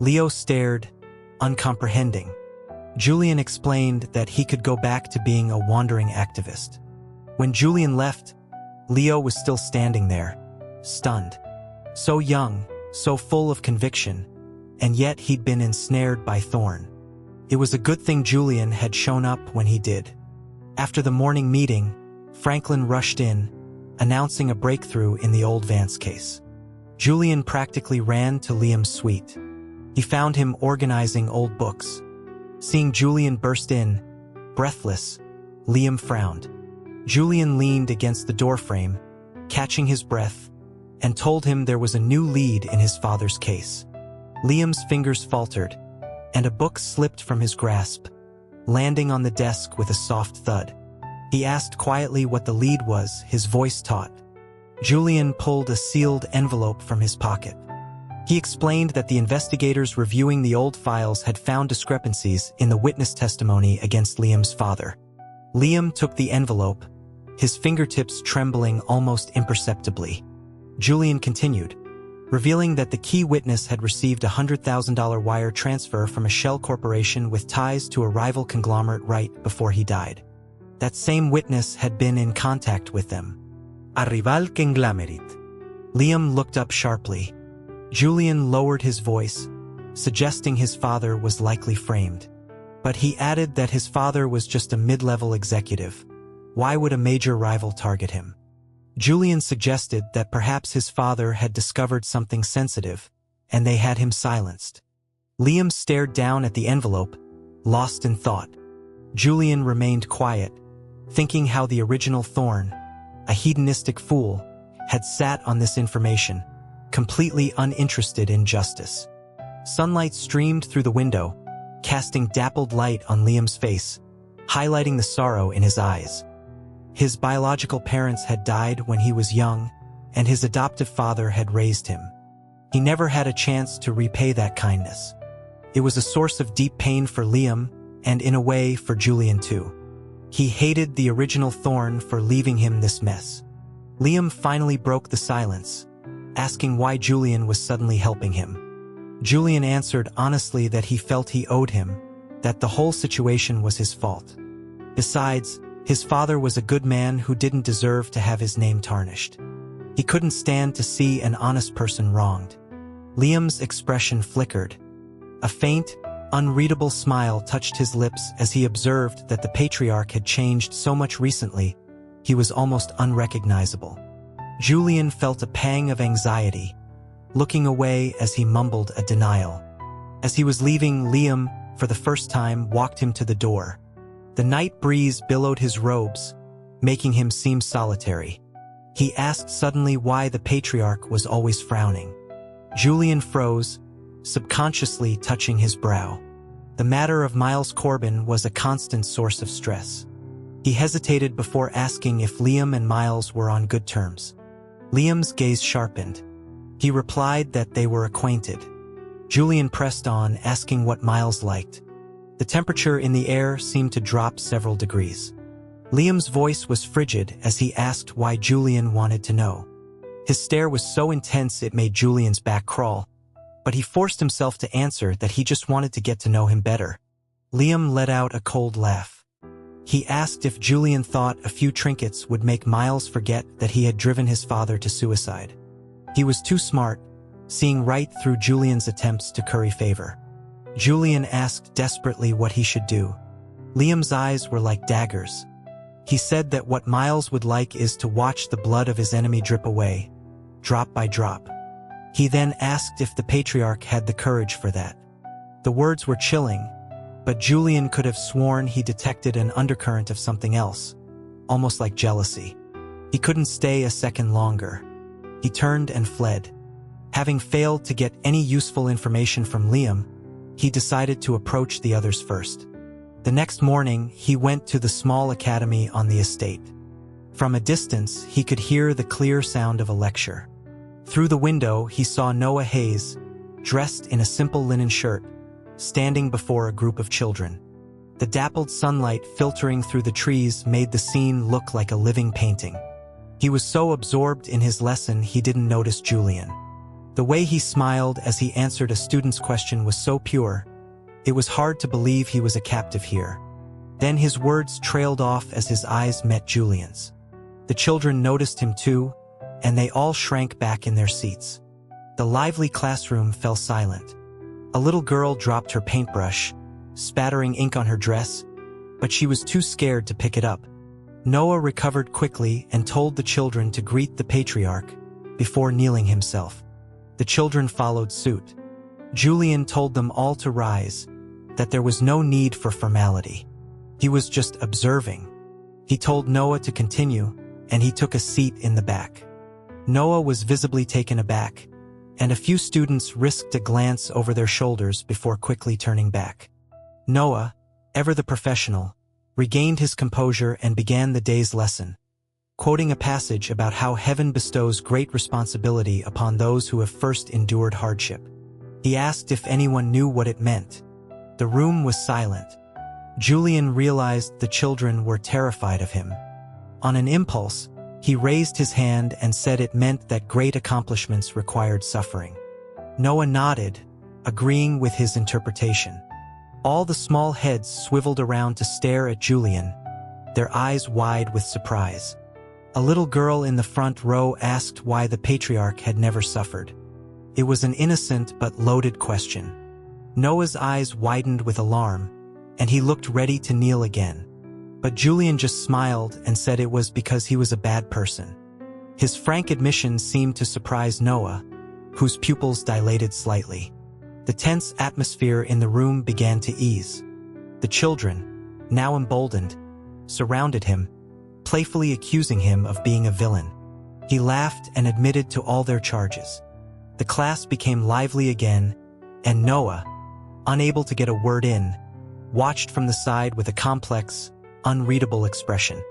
Leo stared, uncomprehending. Julian explained that he could go back to being a wandering activist. When Julian left, Leo was still standing there, stunned. So young, so full of conviction, and yet he'd been ensnared by Thorn. It was a good thing Julian had shown up when he did. After the morning meeting, Franklin rushed in, announcing a breakthrough in the old Vance case. Julian practically ran to Liam's suite. He found him organizing old books. Seeing Julian burst in, breathless, Liam frowned. Julian leaned against the doorframe, catching his breath, and told him there was a new lead in his father's case. Liam's fingers faltered, and a book slipped from his grasp, landing on the desk with a soft thud. He asked quietly what the lead was, his voice taut. Julian pulled a sealed envelope from his pocket. He explained that the investigators reviewing the old files had found discrepancies in the witness testimony against Liam's father. Liam took the envelope, his fingertips trembling almost imperceptibly. Julian continued, revealing that the key witness had received a $100,000 wire transfer from a shell corporation with ties to a rival conglomerate right before he died. That same witness had been in contact with them. A rival conglomerate. Liam looked up sharply. Julian lowered his voice, suggesting his father was likely framed. But he added that his father was just a mid-level executive. Why would a major rival target him? Julian suggested that perhaps his father had discovered something sensitive, and they had him silenced. Liam stared down at the envelope, lost in thought. Julian remained quiet, thinking how the original Thorn, a hedonistic fool, had sat on this information, completely uninterested in justice. Sunlight streamed through the window, casting dappled light on Liam's face, highlighting the sorrow in his eyes. His biological parents had died when he was young, and his adoptive father had raised him. He never had a chance to repay that kindness. It was a source of deep pain for Liam, and in a way for Julian too. He hated the original Thorn for leaving him this mess. Liam finally broke the silence, asking why Julian was suddenly helping him. Julian answered honestly that he felt he owed him, that the whole situation was his fault. Besides, his father was a good man who didn't deserve to have his name tarnished. He couldn't stand to see an honest person wronged. Liam's expression flickered. A faint, unreadable smile touched his lips as he observed that the patriarch had changed so much recently, he was almost unrecognizable. Julian felt a pang of anxiety, looking away as he mumbled a denial. As he was leaving, Liam, for the first time, walked him to the door. The night breeze billowed his robes, making him seem solitary. He asked suddenly why the patriarch was always frowning. Julian froze, subconsciously touching his brow. The matter of Miles Corbin was a constant source of stress. He hesitated before asking if Liam and Miles were on good terms. Liam's gaze sharpened. He replied that they were acquainted. Julian pressed on, asking what Miles liked. The temperature in the air seemed to drop several degrees. Liam's voice was frigid as he asked why Julian wanted to know. His stare was so intense it made Julian's back crawl, but he forced himself to answer that he just wanted to get to know him better. Liam let out a cold laugh. He asked if Julian thought a few trinkets would make Miles forget that he had driven his father to suicide. He was too smart, seeing right through Julian's attempts to curry favor. Julian asked desperately what he should do. Liam's eyes were like daggers. He said that what Miles would like is to watch the blood of his enemy drip away, drop by drop. He then asked if the patriarch had the courage for that. The words were chilling, but Julian could have sworn he detected an undercurrent of something else, almost like jealousy. He couldn't stay a second longer. He turned and fled. Having failed to get any useful information from Liam, he decided to approach the others first. The next morning, he went to the small academy on the estate. From a distance, he could hear the clear sound of a lecture. Through the window, he saw Noah Hayes, dressed in a simple linen shirt, standing before a group of children. The dappled sunlight filtering through the trees made the scene look like a living painting. He was so absorbed in his lesson he didn't notice Julian. The way he smiled as he answered a student's question was so pure, it was hard to believe he was a captive here. Then his words trailed off as his eyes met Julian's. The children noticed him too, and they all shrank back in their seats. The lively classroom fell silent. A little girl dropped her paintbrush, spattering ink on her dress, but she was too scared to pick it up. Noah recovered quickly and told the children to greet the patriarch before kneeling himself. The children followed suit. Julian told them all to rise, that there was no need for formality. He was just observing. He told Noah to continue, and he took a seat in the back. Noah was visibly taken aback, and a few students risked a glance over their shoulders before quickly turning back. Noah, ever the professional, regained his composure and began the day's lesson, quoting a passage about how heaven bestows great responsibility upon those who have first endured hardship. He asked if anyone knew what it meant. The room was silent. Julian realized the children were terrified of him. On an impulse, he raised his hand and said it meant that great accomplishments required suffering. Noah nodded, agreeing with his interpretation. All the small heads swiveled around to stare at Julian, their eyes wide with surprise. A little girl in the front row asked why the patriarch had never suffered. It was an innocent but loaded question. Noah's eyes widened with alarm, and he looked ready to kneel again. But Julian just smiled and said it was because he was a bad person. His frank admission seemed to surprise Noah, whose pupils dilated slightly. The tense atmosphere in the room began to ease. The children, now emboldened, surrounded him, playfully accusing him of being a villain. He laughed and admitted to all their charges. The class became lively again, and Noah, unable to get a word in, watched from the side with a complex, unreadable expression.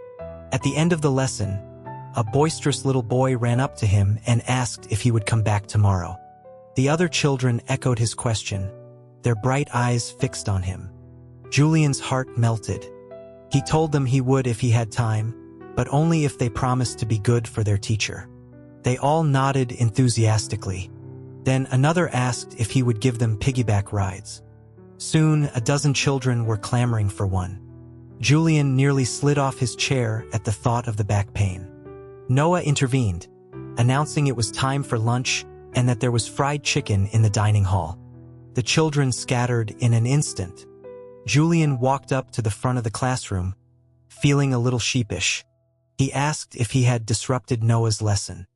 At the end of the lesson, a boisterous little boy ran up to him and asked if he would come back tomorrow. The other children echoed his question, their bright eyes fixed on him. Julian's heart melted. He told them he would if he had time, but only if they promised to be good for their teacher. They all nodded enthusiastically. Then another asked if he would give them piggyback rides. Soon, a dozen children were clamoring for one. Julian nearly slid off his chair at the thought of the back pain. Noah intervened, announcing it was time for lunch and that there was fried chicken in the dining hall. The children scattered in an instant. Julian walked up to the front of the classroom, feeling a little sheepish. He asked if he had disrupted Noah's lesson.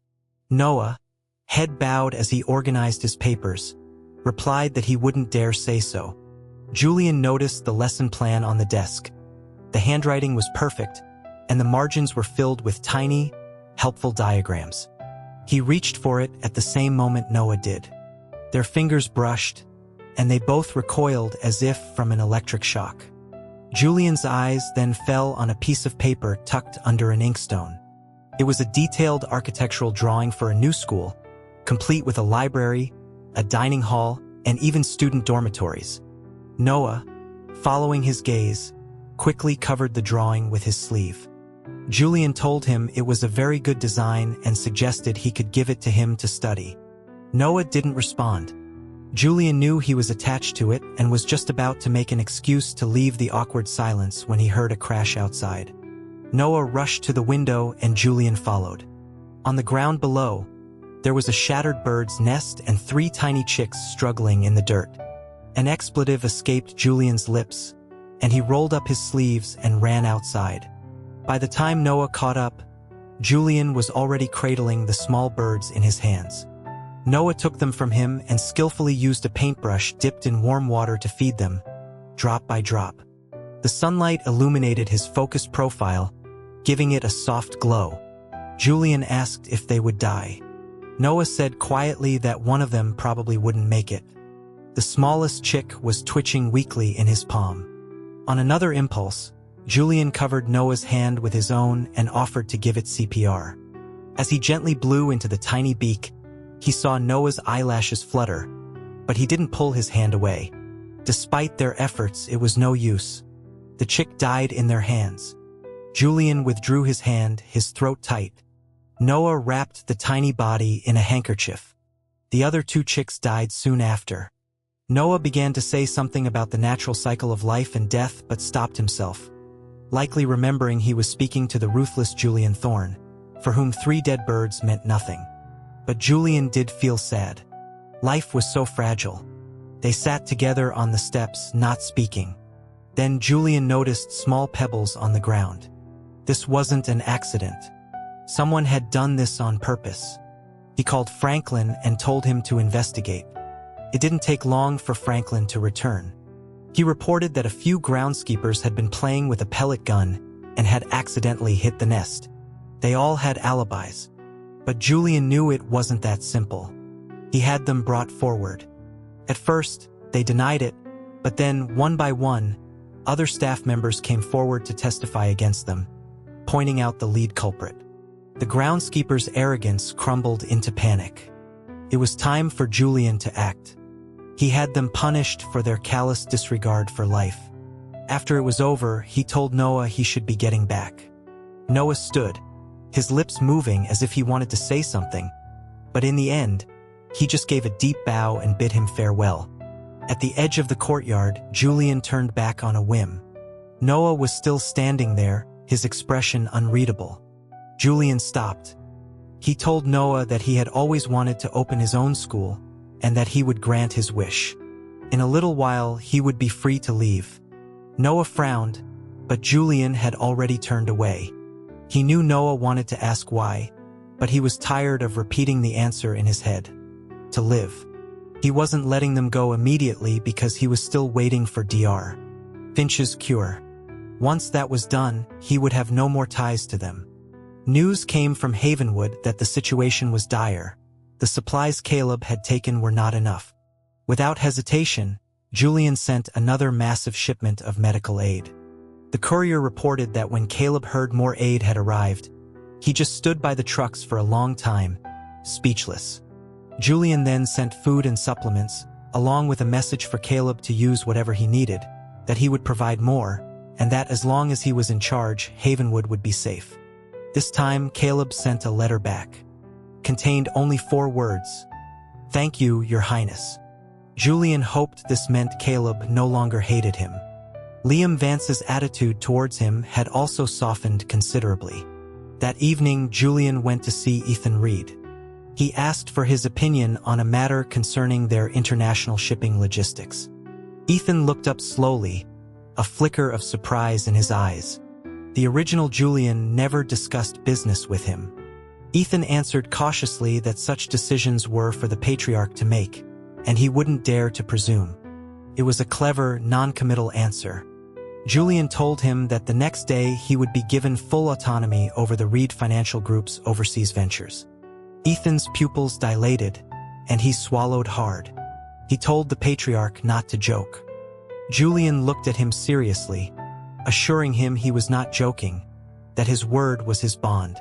Noah, head bowed as he organized his papers, replied that he wouldn't dare say so. Julian noticed the lesson plan on the desk. The handwriting was perfect, and the margins were filled with tiny, helpful diagrams. He reached for it at the same moment Noah did. Their fingers brushed, and they both recoiled as if from an electric shock. Julian's eyes then fell on a piece of paper tucked under an inkstone. It was a detailed architectural drawing for a new school, complete with a library, a dining hall, and even student dormitories. Noah, following his gaze, quickly covered the drawing with his sleeve. Julian told him it was a very good design and suggested he could give it to him to study. Noah didn't respond. Julian knew he was attached to it and was just about to make an excuse to leave the awkward silence when he heard a crash outside. Noah rushed to the window and Julian followed. On the ground below, there was a shattered bird's nest and 3 tiny chicks struggling in the dirt. An expletive escaped Julian's lips, and he rolled up his sleeves and ran outside. By the time Noah caught up, Julian was already cradling the small birds in his hands. Noah took them from him and skillfully used a paintbrush dipped in warm water to feed them, drop by drop. The sunlight illuminated his focused profile, giving it a soft glow. Julian asked if they would die. Noah said quietly that one of them probably wouldn't make it. The smallest chick was twitching weakly in his palm. On another impulse, Julian covered Noah's hand with his own and offered to give it CPR. As he gently blew into the tiny beak, he saw Noah's eyelashes flutter, but he didn't pull his hand away. Despite their efforts, it was no use. The chick died in their hands. Julian withdrew his hand, his throat tight. Noah wrapped the tiny body in a handkerchief. The other 2 chicks died soon after. Noah began to say something about the natural cycle of life and death but stopped himself, likely remembering he was speaking to the ruthless Julian Thorne, for whom 3 dead birds meant nothing. But Julian did feel sad. Life was so fragile. They sat together on the steps, not speaking. Then Julian noticed small pebbles on the ground. This wasn't an accident. Someone had done this on purpose. He called Franklin and told him to investigate. It didn't take long for Franklin to return. He reported that a few groundskeepers had been playing with a pellet gun and had accidentally hit the nest. They all had alibis. But Julian knew it wasn't that simple. He had them brought forward. At first, they denied it, but then, one by one, other staff members came forward to testify against them, pointing out the lead culprit. The groundskeepers' arrogance crumbled into panic. It was time for Julian to act. He had them punished for their callous disregard for life. After it was over, he told Noah he should be getting back. Noah stood, his lips moving as if he wanted to say something, but in the end, he just gave a deep bow and bid him farewell. At the edge of the courtyard, Julian turned back on a whim. Noah was still standing there, his expression unreadable. Julian stopped. He told Noah that he had always wanted to open his own school, and that he would grant his wish. In a little while, he would be free to leave. Noah frowned, but Julian had already turned away. He knew Noah wanted to ask why, but he was tired of repeating the answer in his head. To live. He wasn't letting them go immediately because he was still waiting for Dr. Finch's cure. Once that was done, he would have no more ties to them. News came from Havenwood that the situation was dire. The supplies Caleb had taken were not enough. Without hesitation, Julian sent another massive shipment of medical aid. The courier reported that when Caleb heard more aid had arrived, he just stood by the trucks for a long time, speechless. Julian then sent food and supplements, along with a message for Caleb to use whatever he needed, that he would provide more, and that as long as he was in charge, Havenwood would be safe. This time, Caleb sent a letter back. Contained only 4 words. "Thank you, Your Highness." Julian hoped this meant Caleb no longer hated him. Liam Vance's attitude towards him had also softened considerably. That evening, Julian went to see Ethan Reed. He asked for his opinion on a matter concerning their international shipping logistics. Ethan looked up slowly, a flicker of surprise in his eyes. The original Julian never discussed business with him. Ethan answered cautiously that such decisions were for the patriarch to make, and he wouldn't dare to presume. It was a clever, non-committal answer. Julian told him that the next day he would be given full autonomy over the Reed Financial Group's overseas ventures. Ethan's pupils dilated, and he swallowed hard. He told the patriarch not to joke. Julian looked at him seriously, assuring him he was not joking, that his word was his bond.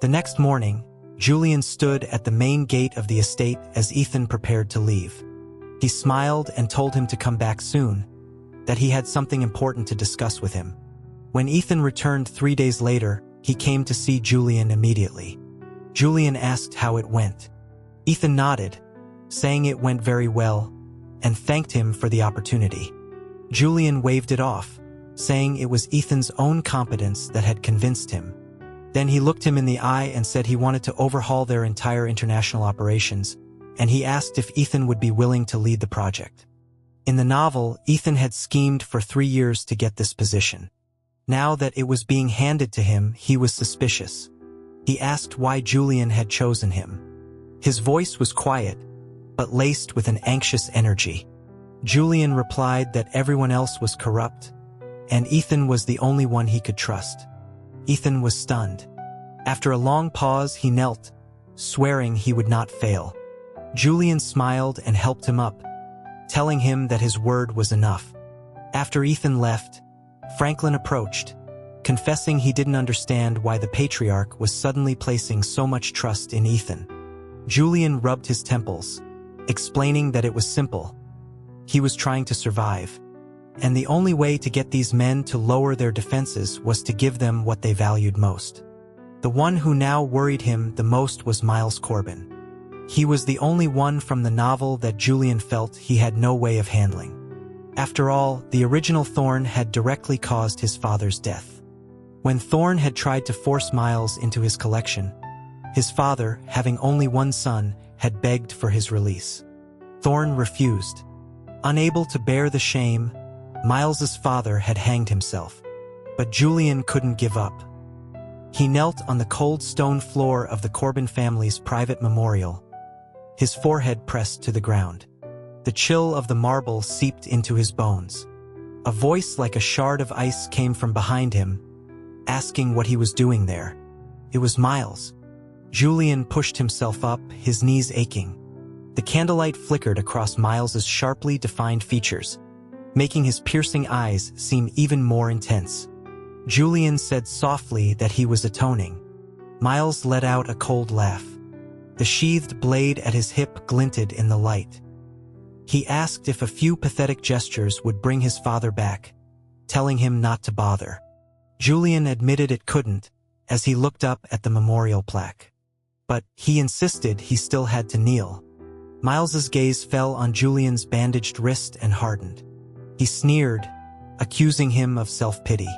The next morning, Julian stood at the main gate of the estate as Ethan prepared to leave. He smiled and told him to come back soon, that he had something important to discuss with him. When Ethan returned 3 days later, he came to see Julian immediately. Julian asked how it went. Ethan nodded, saying it went very well, and thanked him for the opportunity. Julian waved it off, saying it was Ethan's own competence that had convinced him. Then he looked him in the eye and said he wanted to overhaul their entire international operations, and he asked if Ethan would be willing to lead the project. In the novel, Ethan had schemed for 3 years to get this position. Now that it was being handed to him, he was suspicious. He asked why Julian had chosen him. His voice was quiet, but laced with an anxious energy. Julian replied that everyone else was corrupt, and Ethan was the only one he could trust. Ethan was stunned. After a long pause, he knelt, swearing he would not fail. Julian smiled and helped him up, telling him that his word was enough. After Ethan left, Franklin approached, confessing he didn't understand why the patriarch was suddenly placing so much trust in Ethan. Julian rubbed his temples, explaining that it was simple. He was trying to survive, and the only way to get these men to lower their defenses was to give them what they valued most. The one who now worried him the most was Miles Corbin. He was the only one from the novel that Julian felt he had no way of handling. After all, the original Thorn had directly caused his father's death. When Thorn had tried to force Miles into his collection, his father, having only one son, had begged for his release. Thorn refused. Unable to bear the shame, Miles's father had hanged himself. But Julian couldn't give up. He knelt on the cold stone floor of the Corbin family's private memorial, his forehead pressed to the ground. The chill of the marble seeped into his bones. A voice like a shard of ice came from behind him, asking what he was doing there. It was Miles. Julian pushed himself up, his knees aching. The candlelight flickered across Miles's sharply defined features, making his piercing eyes seem even more intense. Julian said softly that he was atoning. Miles let out a cold laugh. The sheathed blade at his hip glinted in the light. He asked if a few pathetic gestures would bring his father back, telling him not to bother. Julian admitted it couldn't, as he looked up at the memorial plaque. But he insisted he still had to kneel. Miles's gaze fell on Julian's bandaged wrist and hardened. He sneered, accusing him of self-pity.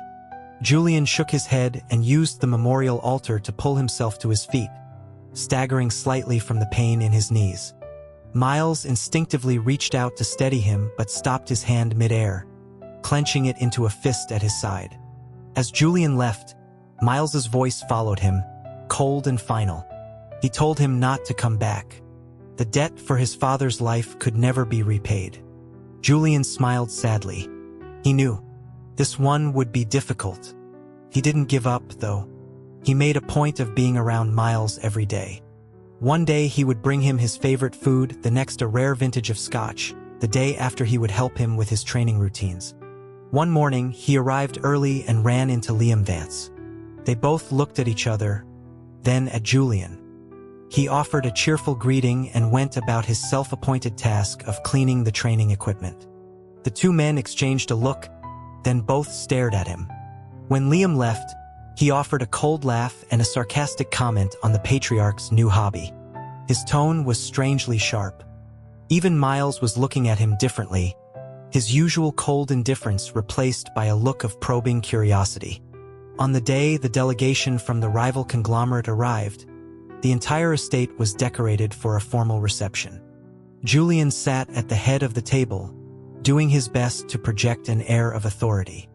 Julian shook his head and used the memorial altar to pull himself to his feet, staggering slightly from the pain in his knees. Miles instinctively reached out to steady him but stopped his hand mid-air, clenching it into a fist at his side. As Julian left, Miles's voice followed him, cold and final. He told him not to come back. The debt for his father's life could never be repaid. Julian smiled sadly. He knew this one would be difficult. He didn't give up, though. He made a point of being around Miles every day. One day he would bring him his favorite food, the next a rare vintage of scotch, the day after he would help him with his training routines. One morning, he arrived early and ran into Liam Vance. They both looked at each other, then at Julian. He offered a cheerful greeting and went about his self-appointed task of cleaning the training equipment. The two men exchanged a look, then both stared at him. When Liam left, he offered a cold laugh and a sarcastic comment on the patriarch's new hobby. His tone was strangely sharp. Even Miles was looking at him differently, his usual cold indifference replaced by a look of probing curiosity. On the day the delegation from the rival conglomerate arrived, the entire estate was decorated for a formal reception. Julian sat at the head of the table, doing his best to project an air of authority.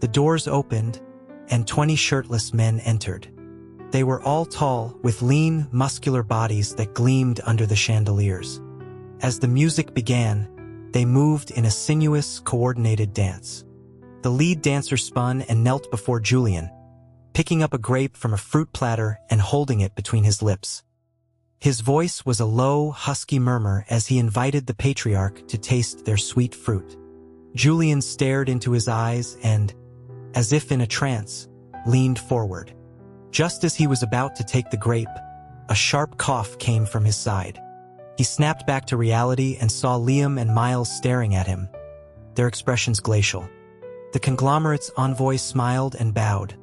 The doors opened, and 20 shirtless men entered. They were all tall, with lean, muscular bodies that gleamed under the chandeliers. As the music began, they moved in a sinuous, coordinated dance. The lead dancer spun and knelt before Julian, picking up a grape from a fruit platter and holding it between his lips. His voice was a low, husky murmur as he invited the patriarch to taste their sweet fruit. Julian stared into his eyes and, as if in a trance, leaned forward. Just as he was about to take the grape, A sharp cough came from his side. He snapped back to reality and saw Liam and Miles staring at him, their expressions glacial. The conglomerate's envoy smiled and bowed,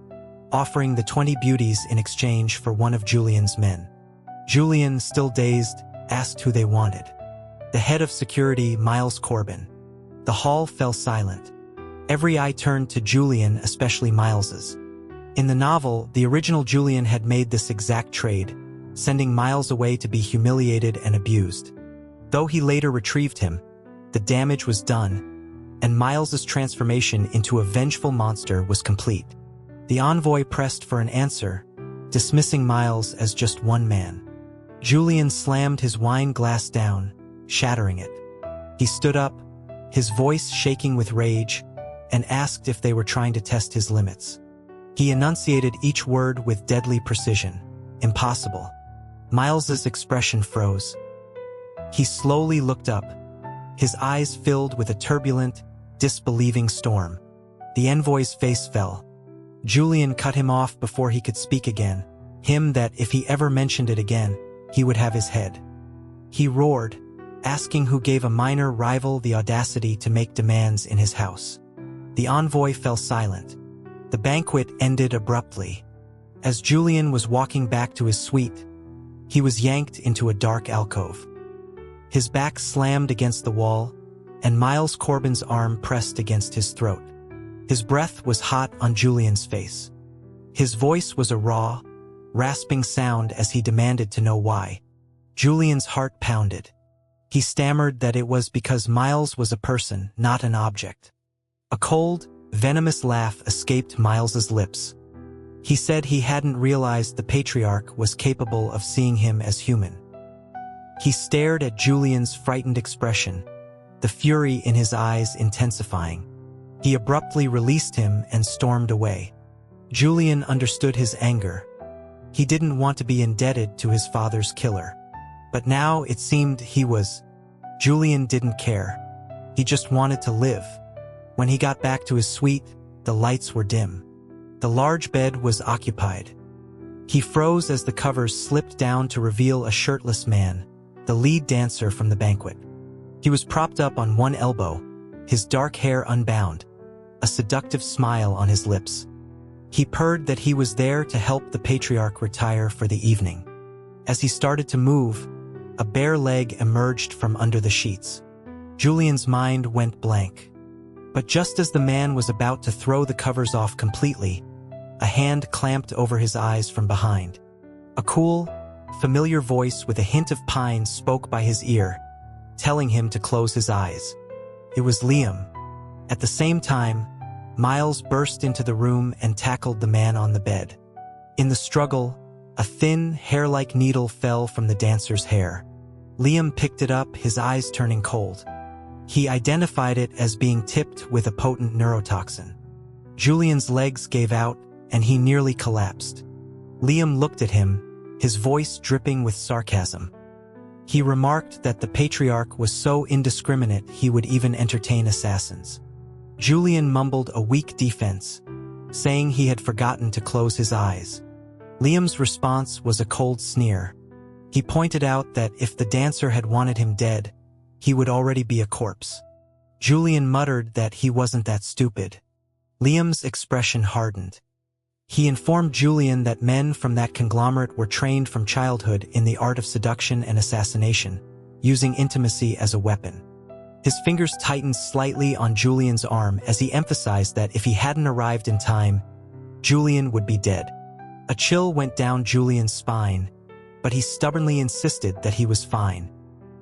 offering the 20 beauties in exchange for one of Julian's men. Julian, still dazed, asked who they wanted. The head of security, Miles Corbin. The hall fell silent. Every eye turned to Julian, especially Miles's. In the novel, the original Julian had made this exact trade, sending Miles away to be humiliated and abused. Though he later retrieved him, the damage was done, and Miles's transformation into a vengeful monster was complete. The envoy pressed for an answer, dismissing Miles as just one man. Julian slammed his wine glass down, shattering it. He stood up, his voice shaking with rage, and asked if they were trying to test his limits. He enunciated each word with deadly precision. Impossible. Miles's expression froze. He slowly looked up, his eyes filled with a turbulent, disbelieving storm. The envoy's face fell. Julian cut him off before he could speak again, him that if he ever mentioned it again, he would have his head. He roared, asking who gave a minor rival the audacity to make demands in his house. The envoy fell silent. The banquet ended abruptly. As Julian was walking back to his suite, he was yanked into a dark alcove. His back slammed against the wall, and Miles Corbin's arm pressed against his throat. His breath was hot on Julian's face. His voice was a raw, rasping sound as he demanded to know why. Julian's heart pounded. He stammered that it was because Miles was a person, not an object. A cold, venomous laugh escaped Miles's lips. He said he hadn't realized the patriarch was capable of seeing him as human. He stared at Julian's frightened expression, the fury in his eyes intensifying. He abruptly released him and stormed away. Julian understood his anger. He didn't want to be indebted to his father's killer. But now it seemed he was. Julian didn't care. He just wanted to live. When he got back to his suite, the lights were dim. The large bed was occupied. He froze as the covers slipped down to reveal a shirtless man, the lead dancer from the banquet. He was propped up on one elbow, his dark hair unbound, a seductive smile on his lips. He purred that he was there to help the patriarch retire for the evening. As he started to move, a bare leg emerged from under the sheets. Julian's mind went blank. But just as the man was about to throw the covers off completely, a hand clamped over his eyes from behind. A cool, familiar voice with a hint of pine spoke by his ear, telling him to close his eyes. It was Liam. At the same time, Miles burst into the room and tackled the man on the bed. In the struggle, a thin, hair-like needle fell from the dancer's hair. Liam picked it up, his eyes turning cold. He identified it as being tipped with a potent neurotoxin. Julian's legs gave out, and he nearly collapsed. Liam looked at him, his voice dripping with sarcasm. He remarked that the patriarch was so indiscriminate he would even entertain assassins. Julian mumbled a weak defense, saying he had forgotten to close his eyes. Liam's response was a cold sneer. He pointed out that if the dancer had wanted him dead, he would already be a corpse. Julian muttered that he wasn't that stupid. Liam's expression hardened. He informed Julian that men from that conglomerate were trained from childhood in the art of seduction and assassination, using intimacy as a weapon. His fingers tightened slightly on Julian's arm as he emphasized that if he hadn't arrived in time, Julian would be dead. A chill went down Julian's spine, but he stubbornly insisted that he was fine.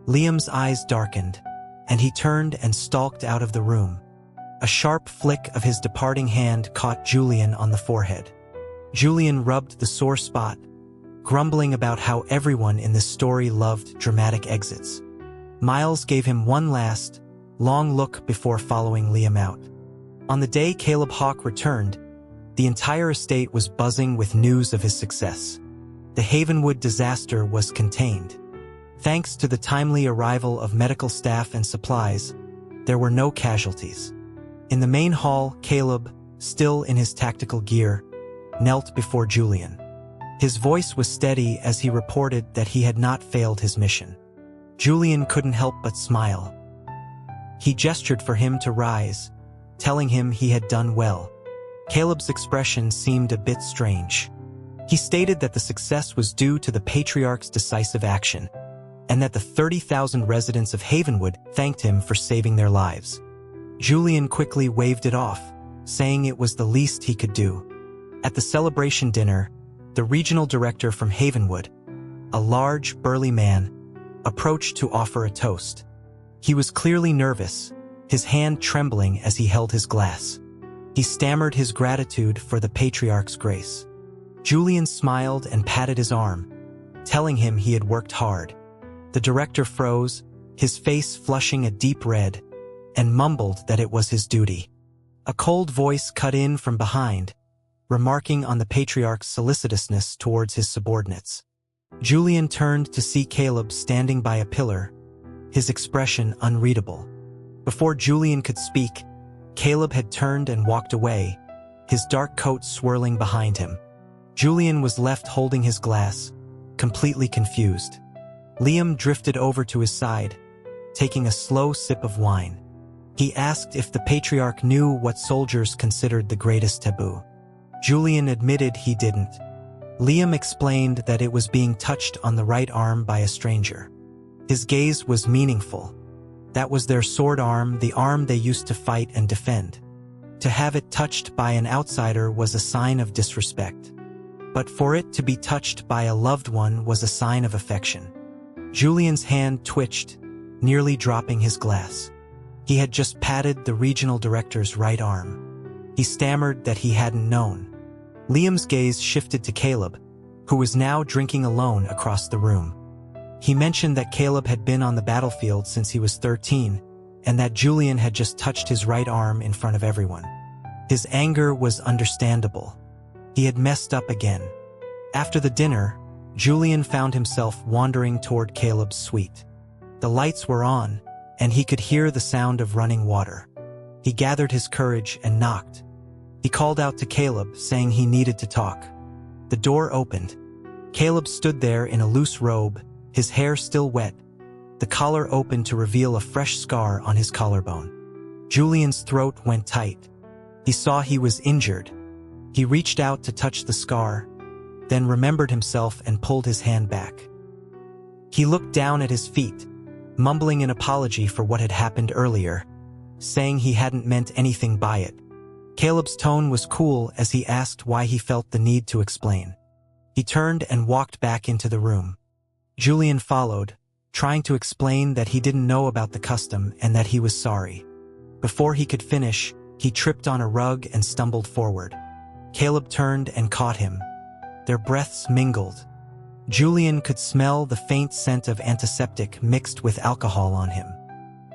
Liam's eyes darkened, and he turned and stalked out of the room. A sharp flick of his departing hand caught Julian on the forehead. Julian rubbed the sore spot, grumbling about how everyone in this story loved dramatic exits. Miles gave him one last, long look before following Liam out. On the day Caleb Hawke returned, the entire estate was buzzing with news of his success. The Havenwood disaster was contained. Thanks to the timely arrival of medical staff and supplies, there were no casualties. In the main hall, Caleb, still in his tactical gear, knelt before Julian. His voice was steady as he reported that he had not failed his mission. Julian couldn't help but smile. He gestured for him to rise, telling him he had done well. Caleb's expression seemed a bit strange. He stated that the success was due to the patriarch's decisive action, and that the 30,000 residents of Havenwood thanked him for saving their lives. Julian quickly waved it off, saying it was the least he could do. At the celebration dinner, the regional director from Havenwood, a large, burly man, approached to offer a toast. He was clearly nervous, his hand trembling as he held his glass. He stammered his gratitude for the patriarch's grace. Julian smiled and patted his arm, telling him he had worked hard. The director froze, his face flushing a deep red, and mumbled that it was his duty. A cold voice cut in from behind, remarking on the patriarch's solicitousness towards his subordinates. Julian turned to see Caleb standing by a pillar, his expression unreadable. Before Julian could speak, Caleb had turned and walked away, his dark coat swirling behind him. Julian was left holding his glass, completely confused. Liam drifted over to his side, taking a slow sip of wine. He asked if the patriarch knew what soldiers considered the greatest taboo. Julian admitted he didn't. Liam explained that it was being touched on the right arm by a stranger. His gaze was meaningful. That was their sword arm, the arm they used to fight and defend. To have it touched by an outsider was a sign of disrespect. But for it to be touched by a loved one was a sign of affection. Julian's hand twitched, nearly dropping his glass. He had just patted the regional director's right arm. He stammered that he hadn't known. Liam's gaze shifted to Caleb, who was now drinking alone across the room. He mentioned that Caleb had been on the battlefield since he was 13, and that Julian had just touched his right arm in front of everyone. His anger was understandable. He had messed up again. After the dinner, Julian found himself wandering toward Caleb's suite. The lights were on, and he could hear the sound of running water. He gathered his courage and knocked. He called out to Caleb, saying he needed to talk. The door opened. Caleb stood there in a loose robe, his hair still wet, the collar open to reveal a fresh scar on his collarbone. Julian's throat went tight. He saw he was injured. He reached out to touch the scar, then remembered himself and pulled his hand back. He looked down at his feet, mumbling an apology for what had happened earlier, saying he hadn't meant anything by it. Caleb's tone was cool as he asked why he felt the need to explain. He turned and walked back into the room. Julian followed, trying to explain that he didn't know about the custom and that he was sorry. Before he could finish, he tripped on a rug and stumbled forward. Caleb turned and caught him. Their breaths mingled. Julian could smell the faint scent of antiseptic mixed with alcohol on him.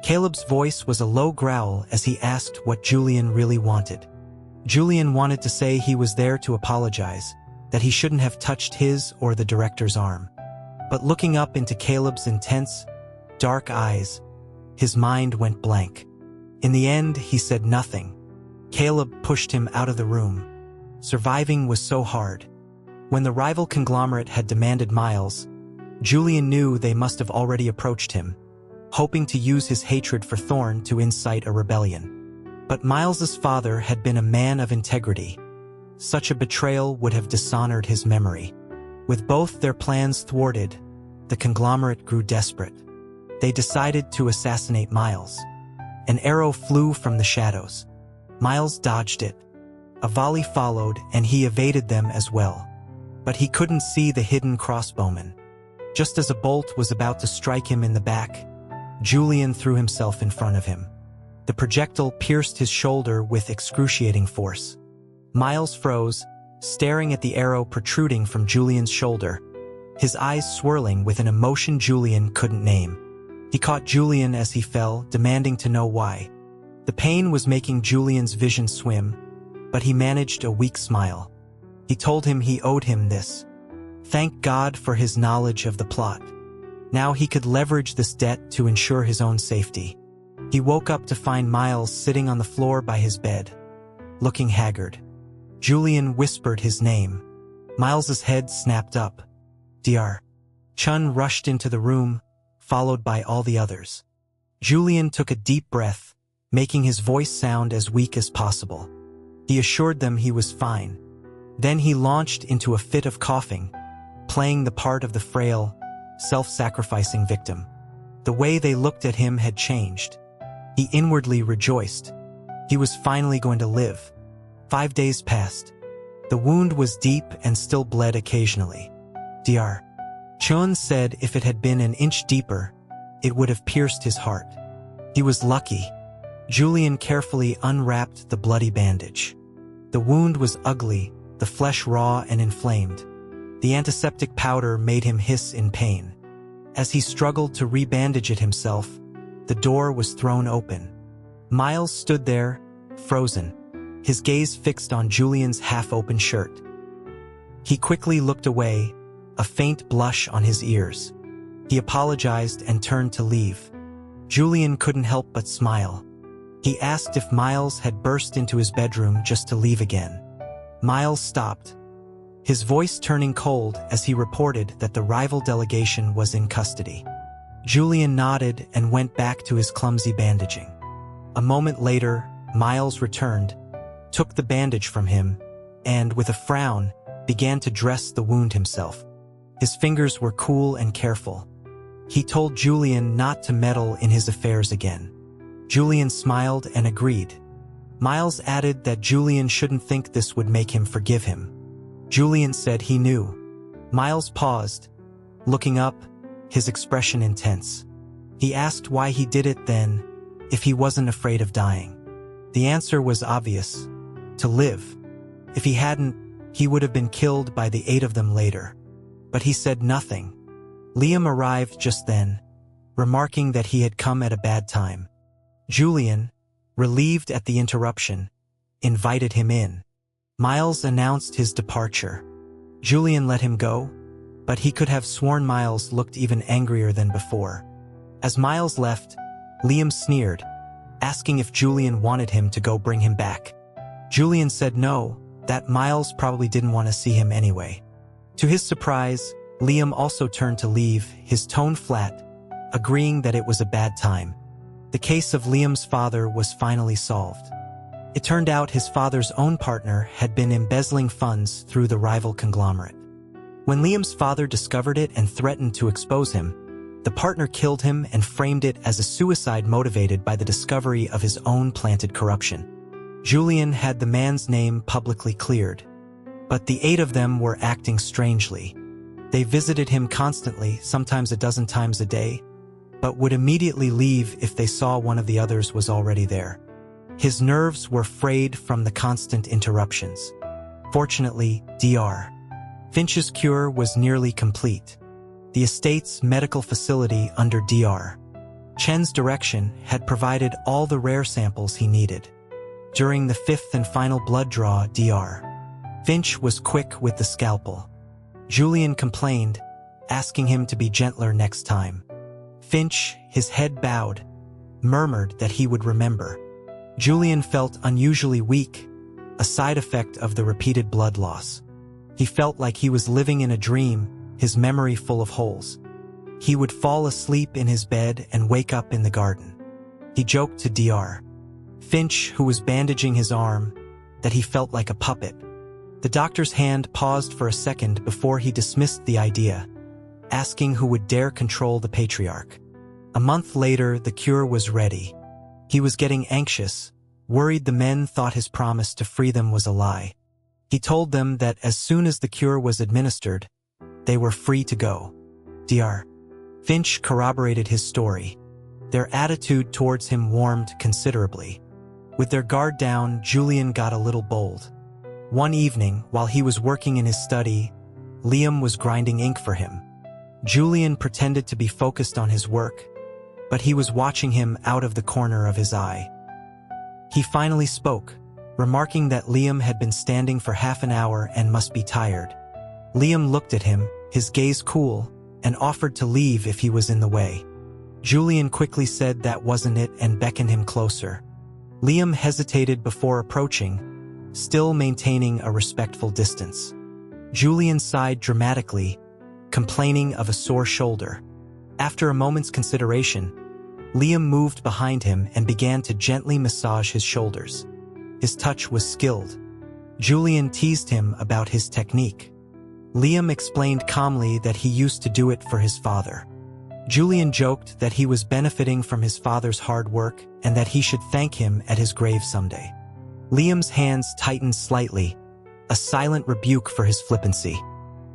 Caleb's voice was a low growl as he asked what Julian really wanted. Julian wanted to say he was there to apologize, that he shouldn't have touched his or the director's arm. But looking up into Caleb's intense, dark eyes, his mind went blank. In the end, he said nothing. Caleb pushed him out of the room. Surviving was so hard. When the rival conglomerate had demanded Miles, Julian knew they must have already approached him, hoping to use his hatred for Thorn to incite a rebellion. But Miles's father had been a man of integrity. Such a betrayal would have dishonored his memory. With both their plans thwarted, the conglomerate grew desperate. They decided to assassinate Miles. An arrow flew from the shadows. Miles dodged it. A volley followed, and he evaded them as well. But he couldn't see the hidden crossbowman. Just as a bolt was about to strike him in the back, Julian threw himself in front of him. The projectile pierced his shoulder with excruciating force. Miles froze, staring at the arrow protruding from Julian's shoulder, his eyes swirling with an emotion Julian couldn't name. He caught Julian as he fell, demanding to know why. The pain was making Julian's vision swim, but he managed a weak smile. He told him he owed him this. Thank God for his knowledge of the plot. Now he could leverage this debt to ensure his own safety. He woke up to find Miles sitting on the floor by his bed, looking haggard. Julian whispered his name. Miles's head snapped up. Dr. Chun rushed into the room, followed by all the others. Julian took a deep breath, making his voice sound as weak as possible. He assured them he was fine. Then he launched into a fit of coughing, playing the part of the frail, self-sacrificing victim. The way they looked at him had changed. He inwardly rejoiced. He was finally going to live. 5 days passed. The wound was deep and still bled occasionally. Dr. Chun said if it had been an inch deeper, it would have pierced his heart. He was lucky. Julian carefully unwrapped the bloody bandage. The wound was ugly, the flesh raw and inflamed. The antiseptic powder made him hiss in pain. As he struggled to rebandage it himself, the door was thrown open. Miles stood there, frozen, his gaze fixed on Julian's half-open shirt. He quickly looked away, a faint blush on his ears. He apologized and turned to leave. Julian couldn't help but smile. He asked if Miles had burst into his bedroom just to leave again. Miles stopped, his voice turning cold as he reported that the rival delegation was in custody. Julian nodded and went back to his clumsy bandaging. A moment later, Miles returned, took the bandage from him, and, with a frown, began to dress the wound himself. His fingers were cool and careful. He told Julian not to meddle in his affairs again. Julian smiled and agreed. Miles added that Julian shouldn't think this would make him forgive him. Julian said he knew. Miles paused, looking up, his expression intense. He asked why he did it then, if he wasn't afraid of dying. The answer was obvious: to live. If he hadn't, he would have been killed by the 8 of them later. But he said nothing. Liam arrived just then, remarking that he had come at a bad time. Julian, relieved at the interruption, invited him in. Miles announced his departure. Julian let him go, but he could have sworn Miles looked even angrier than before. As Miles left, Liam sneered, asking if Julian wanted him to go bring him back. Julian said no, that Miles probably didn't want to see him anyway. To his surprise, Liam also turned to leave, his tone flat, agreeing that it was a bad time. The case of Liam's father was finally solved. It turned out his father's own partner had been embezzling funds through the rival conglomerate. When Liam's father discovered it and threatened to expose him, the partner killed him and framed it as a suicide motivated by the discovery of his own planted corruption. Julian had the man's name publicly cleared, but the 8 of them were acting strangely. They visited him constantly, sometimes a dozen times a day, but would immediately leave if they saw one of the others was already there. His nerves were frayed from the constant interruptions. Fortunately, Dr. Finch's cure was nearly complete. The estate's medical facility under Dr. Chen's direction had provided all the rare samples he needed. During the 5th and final blood draw, Dr. Finch was quick with the scalpel. Julian complained, asking him to be gentler next time. Finch, his head bowed, murmured that he would remember. Julian felt unusually weak, a side effect of the repeated blood loss. He felt like he was living in a dream, his memory full of holes. He would fall asleep in his bed and wake up in the garden. He joked to Dr. Finch, who was bandaging his arm, that he felt like a puppet. The doctor's hand paused for a second before he dismissed the idea, asking who would dare control the patriarch. A month later, the cure was ready. He was getting anxious, worried the men thought his promise to free them was a lie. He told them that as soon as the cure was administered, they were free to go. Dr. Finch corroborated his story. Their attitude towards him warmed considerably. With their guard down, Julian got a little bold. One evening, while he was working in his study, Liam was grinding ink for him. Julian pretended to be focused on his work, but he was watching him out of the corner of his eye. He finally spoke, remarking that Liam had been standing for half an hour and must be tired. Liam looked at him, his gaze cool, and offered to leave if he was in the way. Julian quickly said that wasn't it and beckoned him closer. Liam hesitated before approaching, still maintaining a respectful distance. Julian sighed dramatically, complaining of a sore shoulder. After a moment's consideration, Liam moved behind him and began to gently massage his shoulders. His touch was skilled. Julian teased him about his technique. Liam explained calmly that he used to do it for his father. Julian joked that he was benefiting from his father's hard work and that he should thank him at his grave someday. Liam's hands tightened slightly, a silent rebuke for his flippancy.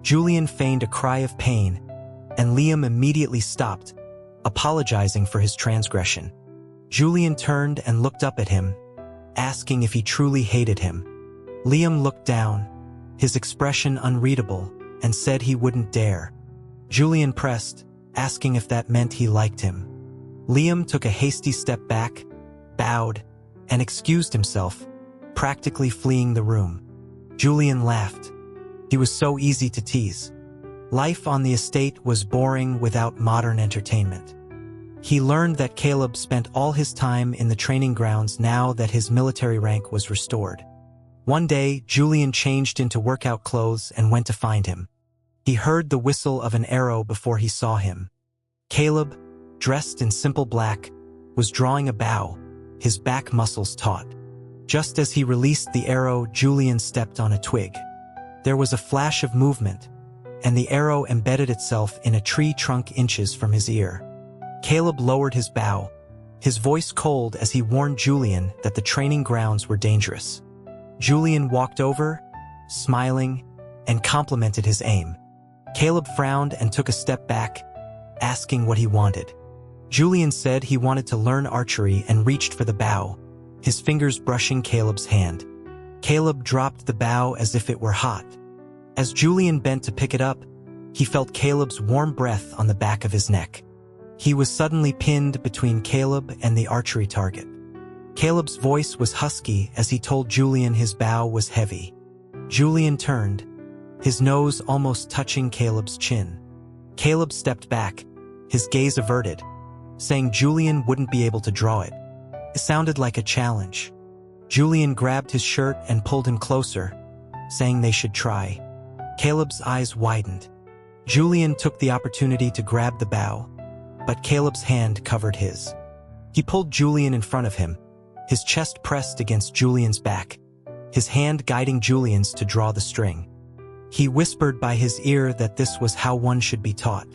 Julian feigned a cry of pain, and Liam immediately stopped, apologizing for his transgression. Julian turned and looked up at him, asking if he truly hated him. Liam looked down, his expression unreadable, and said he wouldn't dare. Julian pressed, asking if that meant he liked him. Liam took a hasty step back, bowed, and excused himself, practically fleeing the room. Julian laughed. He was so easy to tease. Life on the estate was boring without modern entertainment. He learned that Caleb spent all his time in the training grounds now that his military rank was restored. One day, Julian changed into workout clothes and went to find him. He heard the whistle of an arrow before he saw him. Caleb, dressed in simple black, was drawing a bow, his back muscles taut. Just as he released the arrow, Julian stepped on a twig. There was a flash of movement, and the arrow embedded itself in a tree trunk inches from his ear. Caleb lowered his bow, his voice cold as he warned Julian that the training grounds were dangerous. Julian walked over, smiling, and complimented his aim. Caleb frowned and took a step back, asking what he wanted. Julian said he wanted to learn archery and reached for the bow, his fingers brushing Caleb's hand. Caleb dropped the bow as if it were hot. As Julian bent to pick it up, he felt Caleb's warm breath on the back of his neck. He was suddenly pinned between Caleb and the archery target. Caleb's voice was husky as he told Julian his bow was heavy. Julian turned, his nose almost touching Caleb's chin. Caleb stepped back, his gaze averted, saying Julian wouldn't be able to draw it. It sounded like a challenge. Julian grabbed his shirt and pulled him closer, saying they should try. Caleb's eyes widened. Julian took the opportunity to grab the bow, but Caleb's hand covered his. He pulled Julian in front of him, his chest pressed against Julian's back, his hand guiding Julian's to draw the string. He whispered by his ear that this was how one should be taught.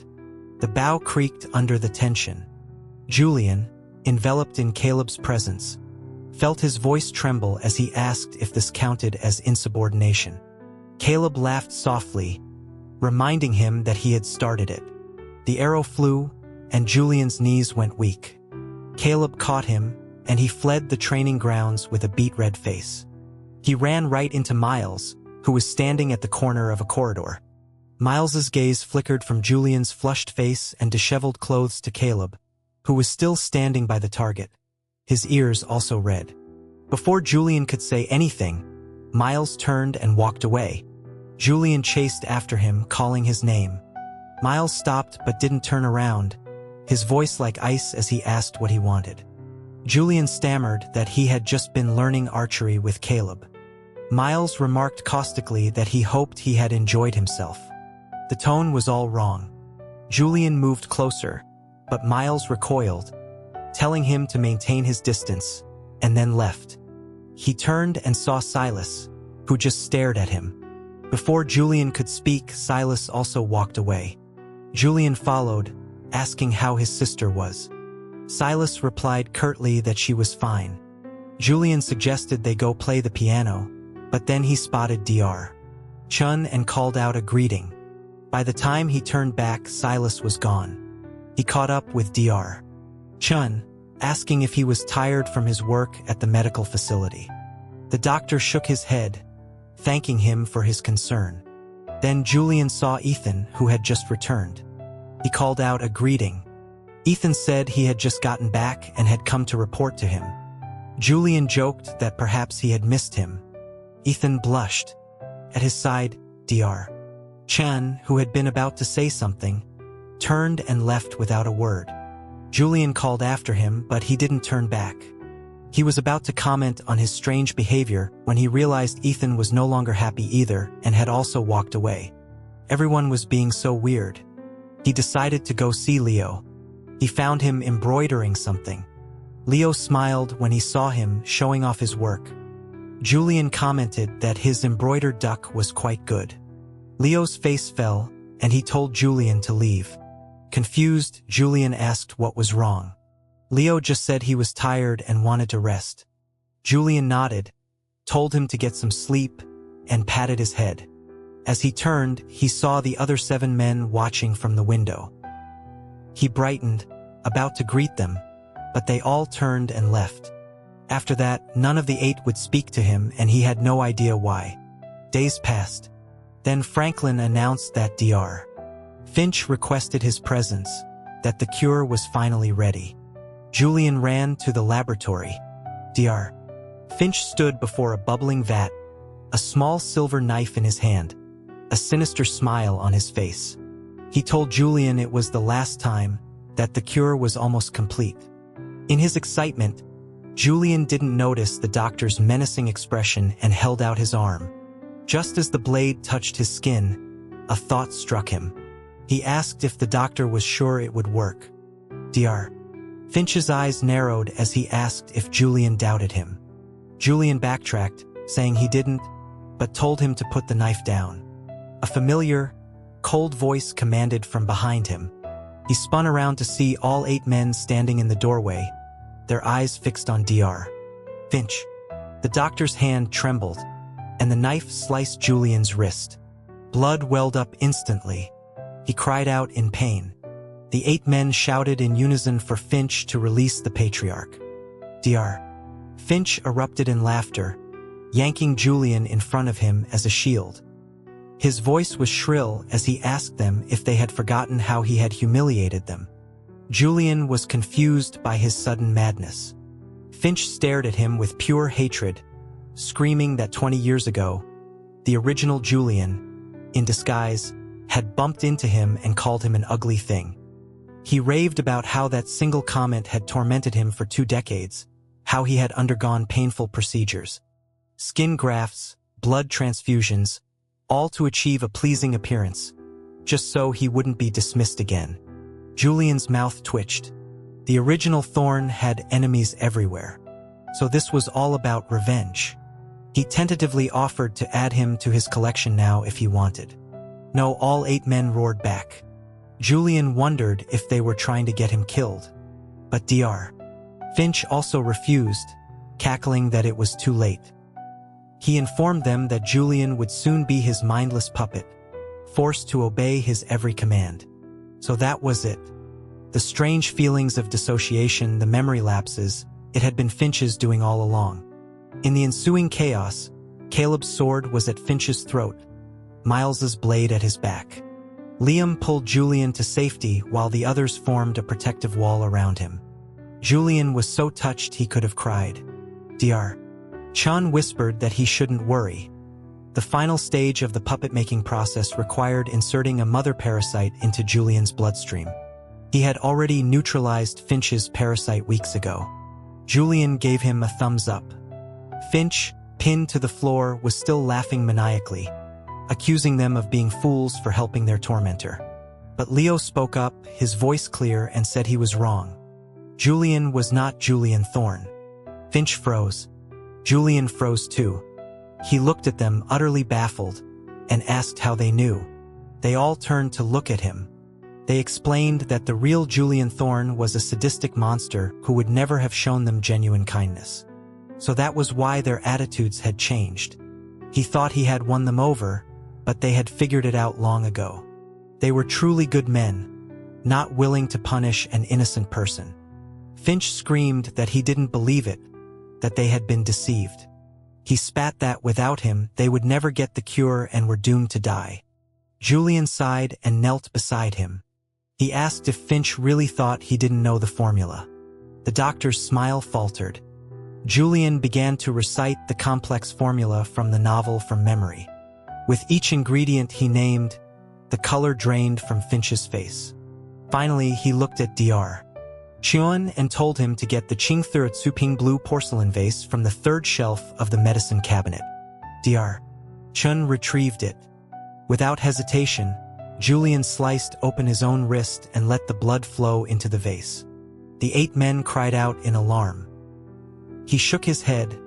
The bow creaked under the tension. Julian, enveloped in Caleb's presence, felt his voice tremble as he asked if this counted as insubordination. Caleb laughed softly, reminding him that he had started it. The arrow flew, and Julian's knees went weak. Caleb caught him, and he fled the training grounds with a beet-red face. He ran right into Miles, who was standing at the corner of a corridor. Miles's gaze flickered from Julian's flushed face and disheveled clothes to Caleb, who was still standing by the target, his ears also red. Before Julian could say anything, Miles turned and walked away. Julian chased after him, calling his name. Miles stopped but didn't turn around, his voice like ice as he asked what he wanted. Julian stammered that he had just been learning archery with Caleb. Miles remarked caustically that he hoped he had enjoyed himself. The tone was all wrong. Julian moved closer, but Miles recoiled, telling him to maintain his distance, and then left. He turned and saw Silas, who just stared at him. Before Julian could speak, Silas also walked away. Julian followed, asking how his sister was. Silas replied curtly that she was fine. Julian suggested they go play the piano, but then he spotted Dr. Chun and called out a greeting. By the time he turned back, Silas was gone. He caught up with Dr. Chun, asking if he was tired from his work at the medical facility. The doctor shook his head, thanking him for his concern. Then Julian saw Ethan, who had just returned. He called out a greeting. Ethan said he had just gotten back and had come to report to him. Julian joked that perhaps he had missed him. Ethan blushed. At his side, Dr. Chan, who had been about to say something, turned and left without a word. Julian called after him, but he didn't turn back. He was about to comment on his strange behavior when he realized Ethan was no longer happy either and had also walked away. Everyone was being so weird. He decided to go see Leo. He found him embroidering something. Leo smiled when he saw him showing off his work. Julian commented that his embroidered duck was quite good. Leo's face fell, and he told Julian to leave. Confused, Julian asked what was wrong. Leo just said he was tired and wanted to rest. Julian nodded, told him to get some sleep, and patted his head. As he turned, he saw the other 7 men watching from the window. He brightened, about to greet them, but they all turned and left. After that, none of the 8 would speak to him, and he had no idea why. Days passed. Then Franklin announced that Dr. Finch requested his presence, that the cure was finally ready. Julian ran to the laboratory. Dr. Finch stood before a bubbling vat, a small silver knife in his hand, a sinister smile on his face. He told Julian it was the last time, that the cure was almost complete. In his excitement, Julian didn't notice the doctor's menacing expression and held out his arm. Just as the blade touched his skin, a thought struck him. He asked if the doctor was sure it would work. Dr. Finch's eyes narrowed as he asked if Julian doubted him. Julian backtracked, saying he didn't, but told him to put the knife down. A familiar, cold voice commanded from behind him. He spun around to see all 8 men standing in the doorway, their eyes fixed on Dr. Finch. The doctor's hand trembled, and the knife sliced Julian's wrist. Blood welled up instantly. He cried out in pain. The 8 men shouted in unison for Finch to release the patriarch. Dr. Finch erupted in laughter, yanking Julian in front of him as a shield. His voice was shrill as he asked them if they had forgotten how he had humiliated them. Julian was confused by his sudden madness. Finch stared at him with pure hatred, screaming that 20 years ago, the original Julian, in disguise, had bumped into him and called him an ugly thing. He raved about how that single comment had tormented him for 2 decades, how he had undergone painful procedures, skin grafts, blood transfusions, all to achieve a pleasing appearance, just so he wouldn't be dismissed again. Julian's mouth twitched. The original Thorn had enemies everywhere, so this was all about revenge. He tentatively offered to add him to his collection now if he wanted. No, all 8 men roared back. Julian wondered if they were trying to get him killed. But Dr. Finch also refused, cackling that it was too late. He informed them that Julian would soon be his mindless puppet, forced to obey his every command. So that was it. The strange feelings of dissociation, the memory lapses, it had been Finch's doing all along. In the ensuing chaos, Caleb's sword was at Finch's throat, Miles's blade at his back. Liam pulled Julian to safety while the others formed a protective wall around him. Julian was so touched he could have cried. Dr. Chun whispered that he shouldn't worry. The final stage of the puppet-making process required inserting a mother parasite into Julian's bloodstream. He had already neutralized Finch's parasite weeks ago. Julian gave him a thumbs up. Finch, pinned to the floor, was still laughing maniacally, accusing them of being fools for helping their tormentor. But Leo spoke up, his voice clear, and said he was wrong. Julian was not Julian Thorn. Finch froze. Julian froze too. He looked at them, utterly baffled, and asked how they knew. They all turned to look at him. They explained that the real Julian Thorn was a sadistic monster who would never have shown them genuine kindness. So that was why their attitudes had changed. He thought he had won them over, but they had figured it out long ago. They were truly good men, not willing to punish an innocent person. Finch screamed that he didn't believe it, that they had been deceived. He spat that without him, they would never get the cure and were doomed to die. Julian sighed and knelt beside him. He asked if Finch really thought he didn't know the formula. The doctor's smile faltered. Julian began to recite the complex formula from the novel from memory. With each ingredient he named, the color drained from Finch's face. Finally, he looked at Dr. Qian and told him to get the Qingthir Tsuping blue porcelain vase from the third shelf of the medicine cabinet. Dr. Chun retrieved it. Without hesitation, Julian sliced open his own wrist and let the blood flow into the vase. The 8 men cried out in alarm. He shook his head,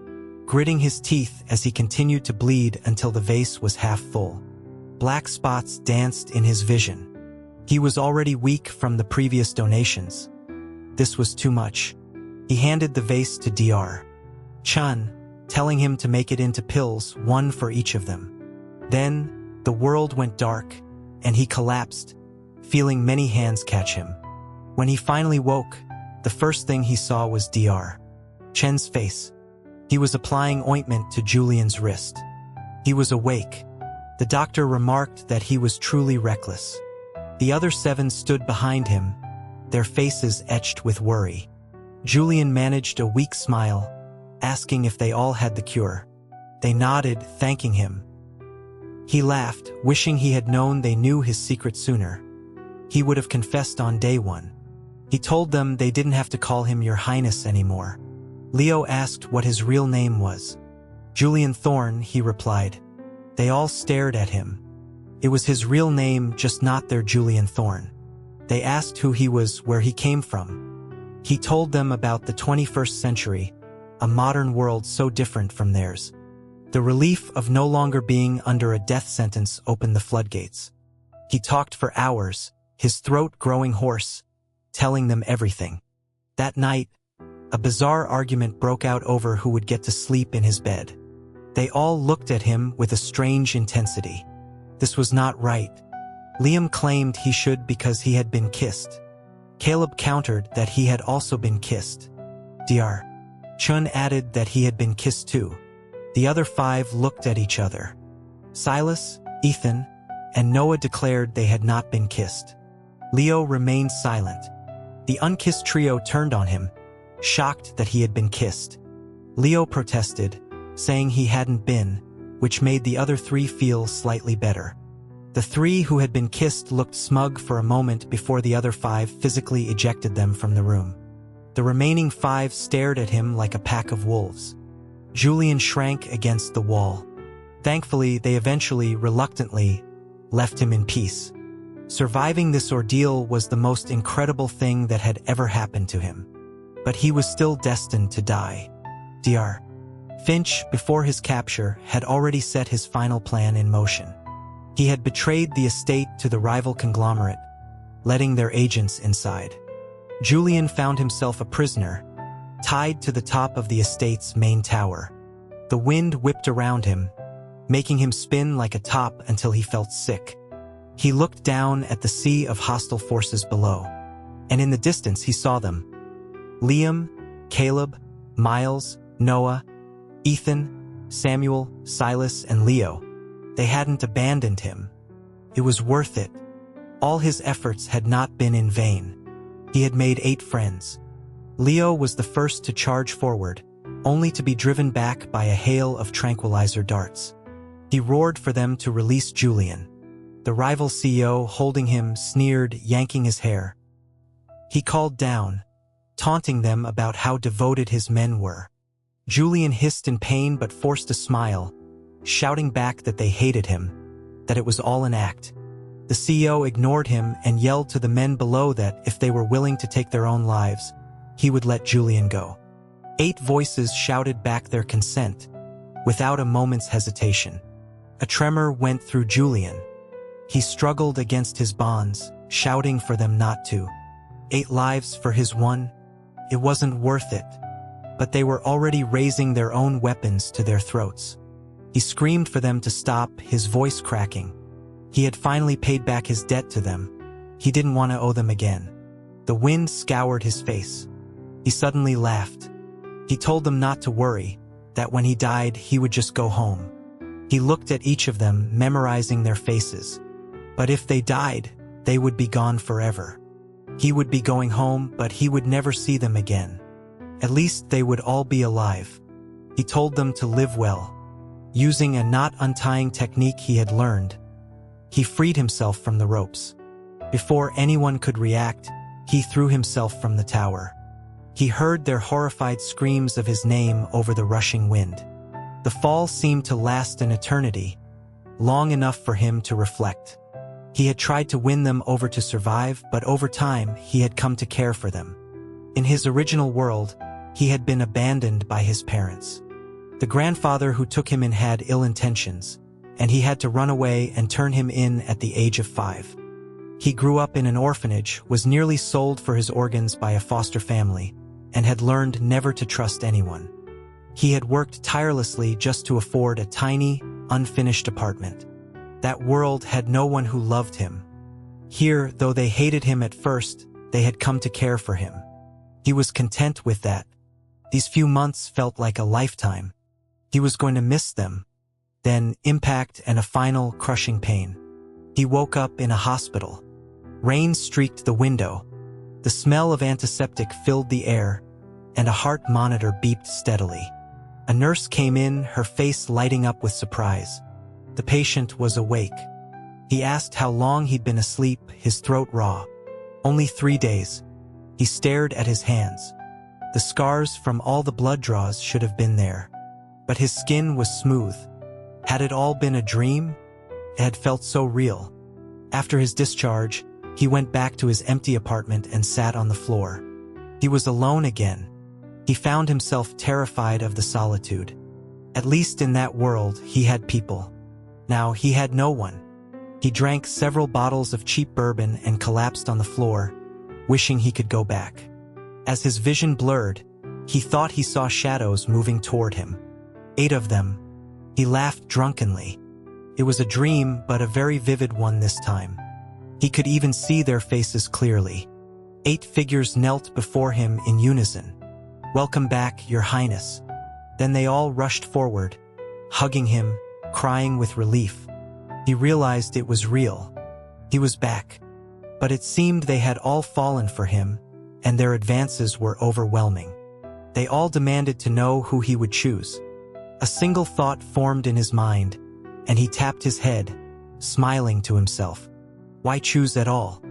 gritting his teeth as he continued to bleed until the vase was half full. Black spots danced in his vision. He was already weak from the previous donations. This was too much. He handed the vase to Dr. Chun, telling him to make it into pills, 1 for each of them. Then, the world went dark, and he collapsed, feeling many hands catch him. When he finally woke, the first thing he saw was Dr. Chen's face. He was applying ointment to Julian's wrist. He was awake. The doctor remarked that he was truly reckless. The other 7 stood behind him, their faces etched with worry. Julian managed a weak smile, asking if they all had the cure. They nodded, thanking him. He laughed, wishing he had known they knew his secret sooner. He would have confessed on day 1. He told them they didn't have to call him Your Highness anymore. Leo asked what his real name was. Julian Thorne, he replied. They all stared at him. It was his real name, just not their Julian Thorne. They asked who he was, where he came from. He told them about the 21st century, a modern world so different from theirs. The relief of no longer being under a death sentence opened the floodgates. He talked for hours, his throat growing hoarse, telling them everything. That night, a bizarre argument broke out over who would get to sleep in his bed. They all looked at him with a strange intensity. This was not right. Liam claimed he should because he had been kissed. Caleb countered that he had also been kissed. Dr. Chun added that he had been kissed too. The other 5 looked at each other. Silas, Ethan, and Noah declared they had not been kissed. Leo remained silent. The unkissed trio turned on him, shocked that he had been kissed. Leo protested, saying he hadn't been, which made the other 3 feel slightly better. The 3 who had been kissed looked smug for a moment before the other 5 physically ejected them from the room. The remaining 5 stared at him like a pack of wolves. Julian shrank against the wall. Thankfully, they eventually, reluctantly, left him in peace. Surviving this ordeal was the most incredible thing that had ever happened to him. But he was still destined to die. Dr. Finch, before his capture, had already set his final plan in motion. He had betrayed the estate to the rival conglomerate, letting their agents inside. Julian found himself a prisoner, tied to the top of the estate's main tower. The wind whipped around him, making him spin like a top until he felt sick. He looked down at the sea of hostile forces below, and in the distance he saw them. Liam, Caleb, Miles, Noah, Ethan, Samuel, Silas, and Leo. They hadn't abandoned him. It was worth it. All his efforts had not been in vain. He had made 8 friends. Leo was the first to charge forward, only to be driven back by a hail of tranquilizer darts. He roared for them to release Julian. The rival CEO, holding him, sneered, yanking his hair. He called down, taunting them about how devoted his men were. Julian hissed in pain but forced a smile, shouting back that they hated him, that it was all an act. The CEO ignored him and yelled to the men below that if they were willing to take their own lives, he would let Julian go. 8 voices shouted back their consent, without a moment's hesitation. A tremor went through Julian. He struggled against his bonds, shouting for them not to. 8 lives for his 1? It wasn't worth it. But they were already raising their own weapons to their throats. He screamed for them to stop, his voice cracking. He had finally paid back his debt to them. He didn't want to owe them again. The wind scoured his face. He suddenly laughed. He told them not to worry, that when he died, he would just go home. He looked at each of them, memorizing their faces. But if they died, they would be gone forever. He would be going home, but he would never see them again. At least they would all be alive. He told them to live well. Using a knot untying technique he had learned, he freed himself from the ropes. Before anyone could react, He threw himself from the tower. He heard their horrified screams of his name over the rushing wind. The fall seemed to last an eternity, long enough for him to reflect. He had tried to win them over to survive, but over time he had come to care for them. In his original world, he had been abandoned by his parents. The grandfather who took him in had ill intentions, and he had to run away and turn him in at the age of 5. He grew up in an orphanage, was nearly sold for his organs by a foster family, and had learned never to trust anyone. He had worked tirelessly just to afford a tiny, unfinished apartment. That world had no one who loved him. Here, though they hated him at first, they had come to care for him. He was content with that. These few months felt like a lifetime. He was going to miss them. Then impact and a final crushing pain. He woke up in a hospital. Rain streaked the window. The smell of antiseptic filled the air, and a heart monitor beeped steadily. A nurse came in, her face lighting up with surprise. The patient was awake. He asked how long he'd been asleep, his throat raw. Only 3 days. He stared at his hands. The scars from all the blood draws should have been there. But his skin was smooth. Had it all been a dream? It had felt so real. After his discharge, he went back to his empty apartment and sat on the floor. He was alone again. He found himself terrified of the solitude. At least in that world, he had people. Now he had no one. He drank several bottles of cheap bourbon and collapsed on the floor, wishing he could go back. As his vision blurred, he thought he saw shadows moving toward him. 8 of them. He laughed drunkenly. It was a dream, but a very vivid one this time. He could even see their faces clearly. 8 figures knelt before him in unison. "Welcome back, Your Highness." Then they all rushed forward, hugging him, crying with relief. He realized it was real. He was back. But it seemed they had all fallen for him, and their advances were overwhelming. They all demanded to know who he would choose. A single thought formed in his mind, and he tapped his head, smiling to himself. Why choose at all?